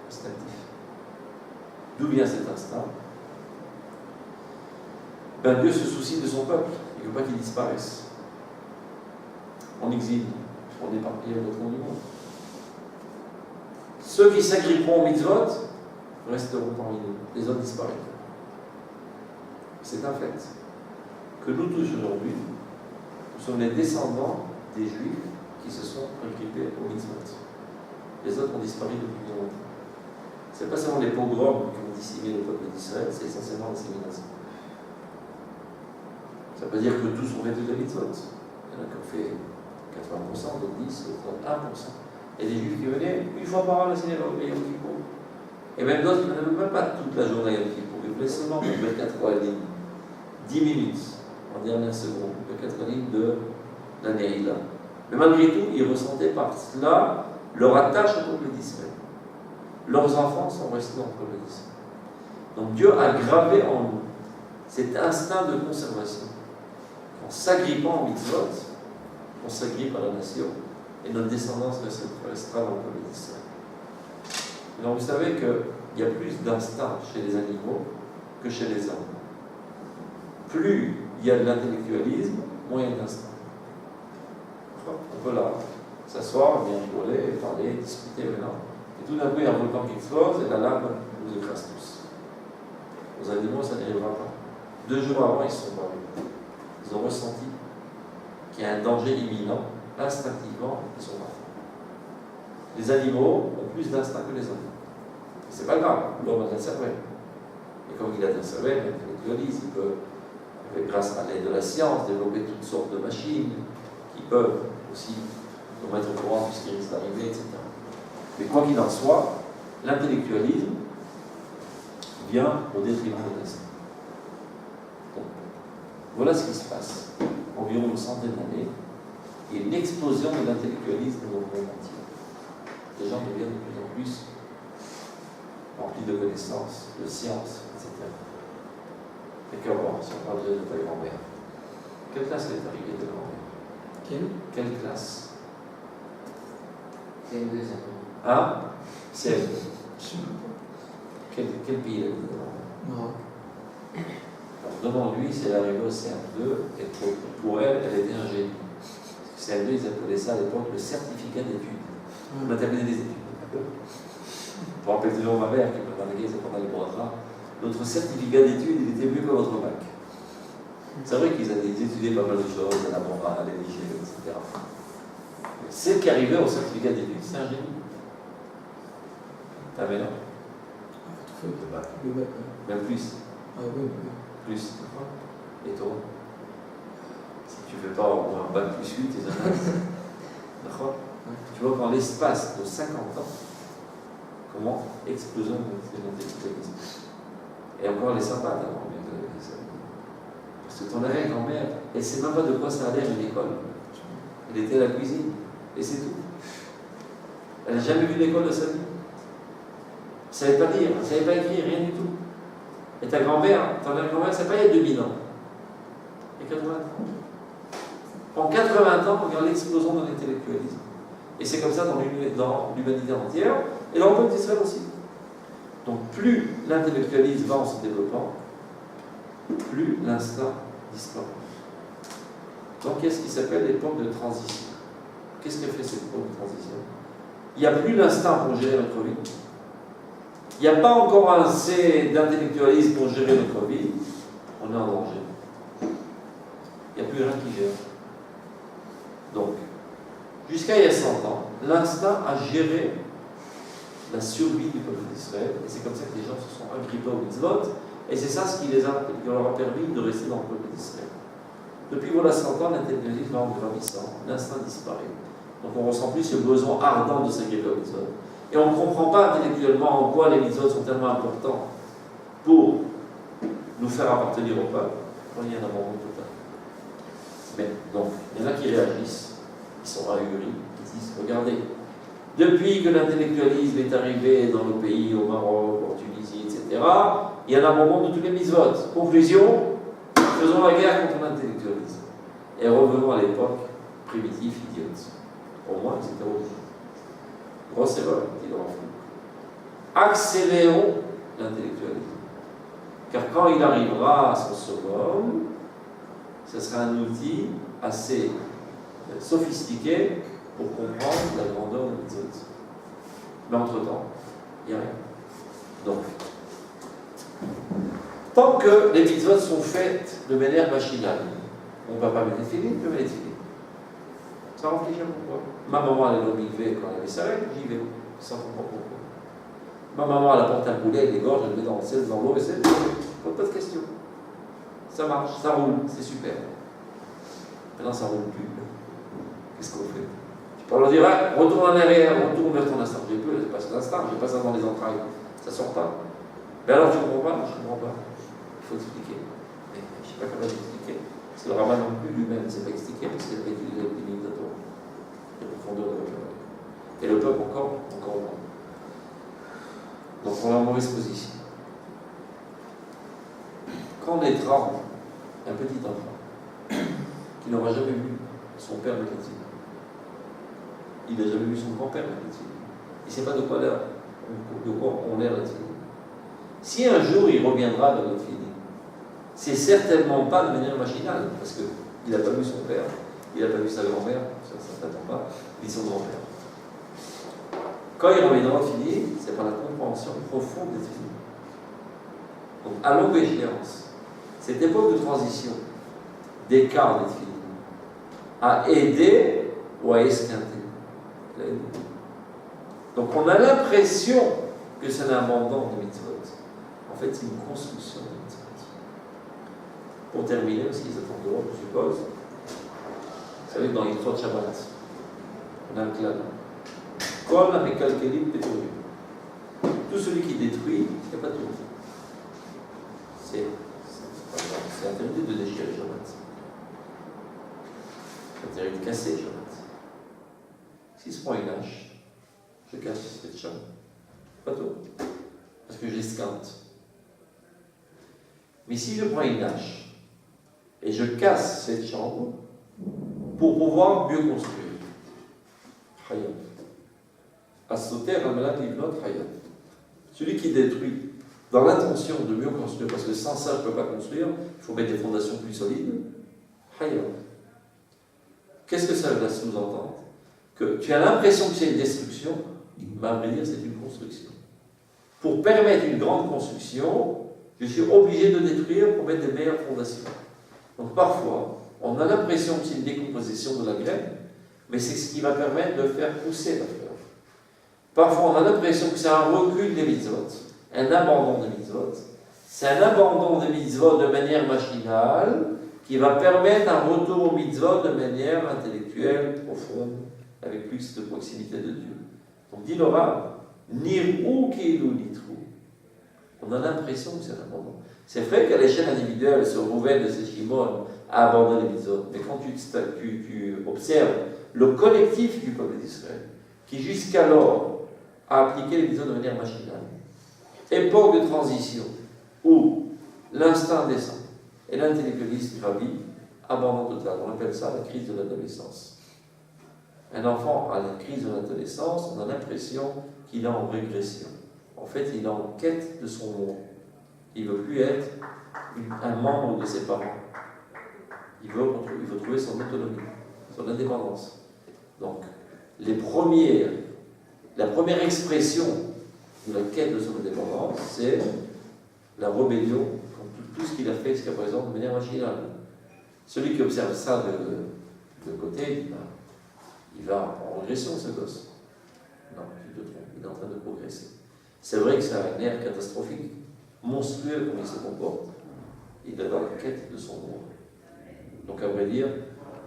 Instinctif. D'où vient cet instinct? Ben, Dieu se soucie de son peuple. Il ne veut pas qu'il disparaisse. En exil, on est éparpillé à l'autre bout du monde. Ceux qui s'agripperont au mitzvot resteront parmi nous. Les autres disparaîtront. C'est un fait. Que nous tous aujourd'hui, nous sommes les descendants des Juifs qui se sont agrippés au mitzvot. Les autres ont disparu depuis bien longtemps. Ce n'est pas seulement les pogroms qui ont décimé le peuple d'Israël, c'est essentiellement l'assimilation. Ça veut pas dire que tous ont fait de mitzvot. Il y en a qui ont fait 80%, d'autres 10%, d'autres 1%. Et des Juifs qui venaient une fois par an à la synagogue, à Yom Kippour. Et même d'autres qui n'avaient même pas toute la journée à Yom Kippour. Ils voulaient seulement faire 4 lignes, 10 minutes, en dernière seconde, les 4 lignes de la Neila. Mais malgré tout, ils ressentaient par cela leur attache au peuple d'Israël. Leurs enfants sont restés dans le peuple d'Israël. Donc Dieu a gravé en nous cet instinct de conservation. En s'agrippant en mitzvot, on s'agrippe à la nation et notre descendance restera dans le peuple d'Israël. Donc vous savez qu'il y a plus d'instinct chez les animaux que chez les hommes. Plus il y a de l'intellectualisme, moins il y a d'instinct. On peut là s'asseoir, bien rigoler, parler, discuter maintenant. Et tout d'un coup, il y a un volcan qui explose et la lame nous écrase tous. Aux animaux, ça n'arrivera pas. 2 jours avant, ils se sont parus. Ils ont ressenti qu'il y a un danger imminent. Instinctivement, ils sont partis. Les animaux ont plus d'instinct que les hommes. C'est pas grave, l'homme a un cervelle. Et comme il a un cervelle, l'intellectualise, il peut, grâce à l'aide de la science, développer toutes sortes de machines qui peuvent aussi nous mettre au courant de ce qui risque d'arriver, etc. Mais quoi qu'il en soit, l'intellectualisme vient au détriment de l'instinct. Donc, voilà ce qui se passe. Environ une centaine d'années, il y a une explosion de l'intellectualisme dans le monde entier. Les gens deviennent de plus en plus remplis de connaissances, de sciences, etc. Et que bon, si on parle de ta grand-mère, quelle classe elle est arrivée de grand-mère? Quelle classe? C'est une deuxième. Hein? C'est quel pays elle est de grand-mère? Maroc. Alors, demande-lui si elle est arrivée au CM2, et pour elle, elle était un génie. CM2, ils appelaient ça à l'époque le certificat d'études. On a terminé des études. Je me rappelle toujours ma mère qui me parlait pendant les bras. Notre certificat d'études, il était mieux que votre bac. C'est vrai qu'ils étudiaient pas mal de choses, à la morale, à l'Élysée, etc. Celle qui arrivait au certificat d'études, c'est un génie. T'as non? Le bac, ouais. Même plus. Ah oui. Plus. Et toi? Si tu ne fais pas au moins un bac plus 8, tu es un D'accord? Tu vois qu'en l'espace de 50 ans, comment explosons l'intellectualisme. Et encore, elle est sympa, ta grand-mère. Parce que ton arrière-grand-mère, elle ne sait même pas de quoi ça a l'air une école. Elle était à la cuisine, et c'est tout. Elle n'a jamais vu l'école de sa vie. Elle ne savait pas lire, elle ne savait pas écrire, rien du tout. Et ta grand-mère, ton arrière-grand-mère, c'est pas il y a 2000 ans. Il y a 80 ans. En 80 ans, regarde l'explosion de l'intellectualisme. Et c'est comme ça dans l'humanité entière, et dans le peuple d'Israël aussi. Donc plus l'intellectualisme va en se développant, plus l'instinct disparaît. Donc qu'est-ce qui s'appelle l'époque de transition? Qu'est-ce que fait cette époque de transition? Il n'y a plus l'instinct pour gérer notre vie. Il n'y a pas encore assez d'intellectualisme pour gérer notre vie. On est en danger. Il n'y a plus rien qui gère. Donc, jusqu'à il y a 100 ans, l'instinct a géré la survie du peuple d'Israël, et c'est comme ça que les gens se sont agrippés au mitzvot, et c'est ça ce qui leur a permis de rester dans le peuple d'Israël. Depuis voilà 100 ans, l'intellectualisme va en gravissant, l'instinct disparaît. Donc on ressent plus ce besoin ardent de s'agripper au mitzvot. Et on ne comprend pas intellectuellement en quoi les mitzvot sont tellement importants pour nous faire appartenir au peuple. Il y en a beaucoup plus tard. Mais donc, il y en a qui réagissent, qui sont ahuris, qui disent, regardez, depuis que l'intellectualisme est arrivé dans nos pays, au Maroc, en Tunisie, etc., il y en a un moment de tous les mitzvot. Conclusion, faisons la guerre contre l'intellectualisme. Et revenons à l'époque primitive, idiote. Au moins, ils étaient religieux. Grosse erreur, dit le Rav. Accélérons l'intellectualisme. Car quand il arrivera à son summum, ce sera un outil assez sophistiqué pour comprendre la grandeur de mitzvot. Mais entre-temps, il n'y a rien. Donc, tant que les mitzvot sont faites de manière machinale, on ne va pas mettre les filets, on peut mettre les filets. Ça réfléchit pourquoi. Ma maman, elle est au mikvé quand elle avait sa règle, j'y vais. Ça ne comprend pas pourquoi. Ma maman, elle apporte un poulet, elle égorge, elle le met dans le sel, dans l'eau, et c'est pas de question. Ça marche, ça roule, c'est super. Maintenant, ça ne roule plus. Qu'est-ce qu'on fait? Tu peux leur dire, ah, retourne en arrière, retourne vers ton instinct. J'ai peu, c'est pas cet instinct, j'ai pas ça dans les entrailles. Ça ne sort pas. Mais alors, tu ne comprends pas? Non, je ne comprends pas. Il faut expliquer. Mais je ne sais pas comment expliquer. Parce que le rabbin non plus lui-même ne sait pas expliquer, parce qu'il n'a pas utilisé les imitations. Les profondeurs de la. Et le peuple encore moins. Donc on est en mauvaise position. Quand naîtra un petit enfant qui n'aura jamais vu son père le médecin, il n'a jamais vu son grand-père le médecin, il ne sait pas de quoi on est là-dessus. Si un jour il reviendra dans notre vie, c'est certainement pas de manière machinale, parce qu'il n'a pas vu son père, il n'a pas vu sa grand-mère, ça ne s'attend pas, ni son grand-père. Quand il reviendra au fini, c'est par la compréhension profonde des films. Donc, à longue échéance, cette époque de transition, d'écart des films, a aidé ou a esquinté. Donc, on a l'impression que c'est un abandon de mitzvot. En fait, c'est une construction de mitzvot. Pour terminer, parce qu'ils attendent de l'autre, je suppose, vous savez, dans l'Ilchot Shabbat, on a un clan. Kol hamekalkelim peturim. Tout celui qui détruit, il n'y a pas de tout. C'est interdit de déchirer Shabbat. C'est interdit de casser Shabbat. S'il se prend une hache, je casse cette chambre. Pas tout. Parce que je l'esquinte. Mais si je prends une hache et je casse cette chambre pour pouvoir mieux construire, Hayat. As-soter al-malak libnot Hayat. Celui qui détruit dans l'intention de mieux construire, parce que sans ça je ne peux pas construire, il faut mettre des fondations plus solides, Hayat. Qu'est-ce que ça va sous-entendre? Que tu as l'impression que c'est une destruction, mais à vrai dire c'est une construction. Pour permettre une grande construction, je suis obligé de détruire pour mettre des meilleures fondations. Donc parfois, on a l'impression que c'est une décomposition de la graine, mais c'est ce qui va permettre de faire pousser la fleur. Parfois, on a l'impression que c'est un recul des mitzvot, un abandon des mitzvot. C'est un abandon des mitzvot de manière machinale qui va permettre un retour aux mitzvot de manière intellectuelle, profonde, avec plus de proximité de Dieu. Donc dit l'Orab, Nir'u kilu nitru. On a l'impression que c'est un abandon. C'est vrai qu'à l'échelle individuelle, ce Rouven de ce Shimon a abandonné les mitzvot. Mais quand tu observes le collectif du peuple d'Israël, qui jusqu'alors a appliqué les mitzvot de manière machinale, époque de transition où l'instinct descend et l'intellectualisme gravit, abandon total. On appelle ça la crise de l'adolescence. Un enfant à la crise de l'adolescence, on a l'impression qu'il est en régression. En fait, il est en quête de son monde. Il ne veut plus être un membre de ses parents. Il veut trouver son autonomie, son indépendance. Donc, la première expression de la quête de son indépendance, c'est la rébellion contre tout ce qu'il a fait jusqu'à présent de manière machinale. Celui qui observe ça de côté, il va en régression, ce gosse. Non, tu te trompes, il est en train de progresser. C'est vrai que c'est un air catastrophique, monstrueux comme il se comporte. Il est dans la quête de son monde. Donc, à vrai dire,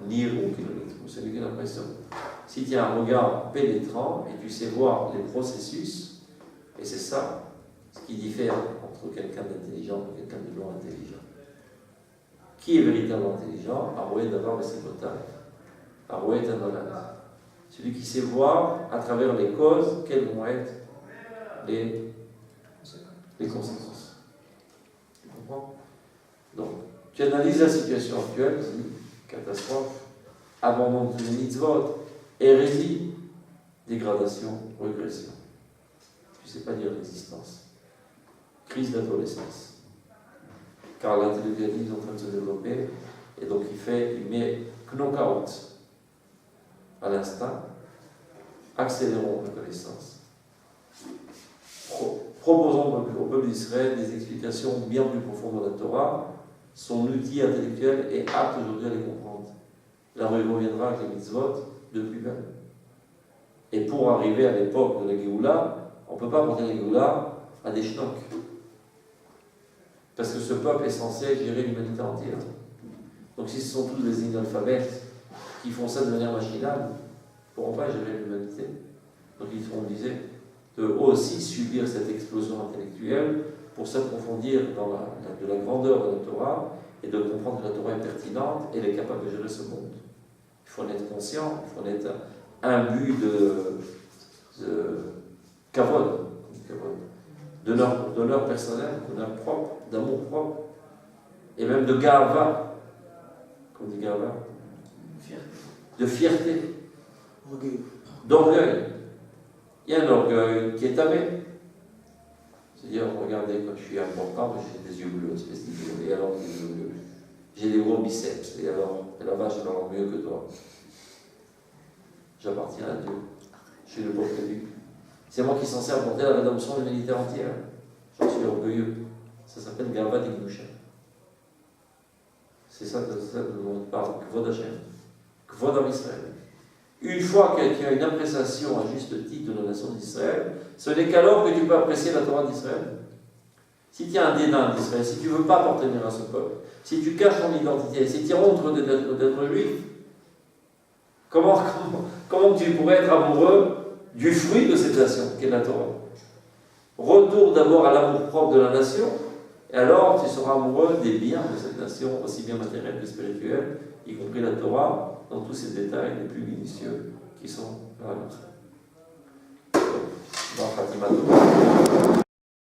Nir'u kilu nitru, c'est lui qui a l'impression. Si tu as un regard pénétrant et tu sais voir les processus, et c'est ça ce qui diffère entre quelqu'un d'intelligent et quelqu'un de non intelligent. Qui est véritablement intelligent? Aroé d'abord et Simotav. Aroé Tanolad. Celui qui sait voir à travers les causes quelles vont être les conséquences. Tu comprends? Donc, tu analyses la situation actuelle, catastrophe, abandon de tous les mitzvot, hérésie, dégradation, régression. Tu ne sais pas dire l'existence. Crise d'adolescence. Car l'intellectualisme est en train de se développer, et donc il met knockout à l'instinct, accélérons la connaissance. Proposons au peuple d'Israël des explications bien plus profondes de la Torah. Son outil intellectuel est apte aujourd'hui à les comprendre. Là où il reviendra avec les mitzvot de plus belle. Et pour arriver à l'époque de la Géoula, on ne peut pas porter la Géoula à des schnocks. Parce que ce peuple est censé gérer l'humanité entière. Donc si ce sont tous des analphabètes qui font ça de manière machinale, ils ne pourront pas gérer l'humanité. Donc ils seront obligés de aussi subir cette explosion intellectuelle pour s'approfondir dans de la grandeur de la Torah et de comprendre que la Torah est pertinente et elle est capable de gérer ce monde. Il faut en être conscient, il faut en être imbu de kavod, d'honneur personnel, d'honneur propre, d'amour propre, et même de gava, comme dit gava, de fierté, d'orgueil. Il y a un orgueil qui est tamé. C'est-à-dire, regardez, quand je suis important, j'ai des yeux bleus, espèce d'idée, et alors j'ai des gros biceps, et alors, la vache, elle va mieux que toi. J'appartiens à Dieu. Je suis le pauvre élu. C'est moi qui suis censé apporter la rédemption de l'humanité entière. J'en suis orgueilleux. Ça s'appelle Gava Degdusha. C'est ça dont on parle, Kvod Hashem, Kvod Am Israël. Une fois qu'il y a une appréciation à juste titre de la nation d'Israël, ce n'est qu'alors que tu peux apprécier la Torah d'Israël. Si tu as un dédain d'Israël, si tu ne veux pas appartenir à ce peuple, si tu caches ton identité, si tu as honte d'être juif, comment tu pourrais être amoureux du fruit de cette nation, qu'est la Torah? Retour d'abord à l'amour propre de la nation, et alors tu seras amoureux des biens de cette nation, aussi bien matériels que spirituels, y compris la Torah, dans tous ces détails les plus minutieux qui sont là. dans Fatima Tova.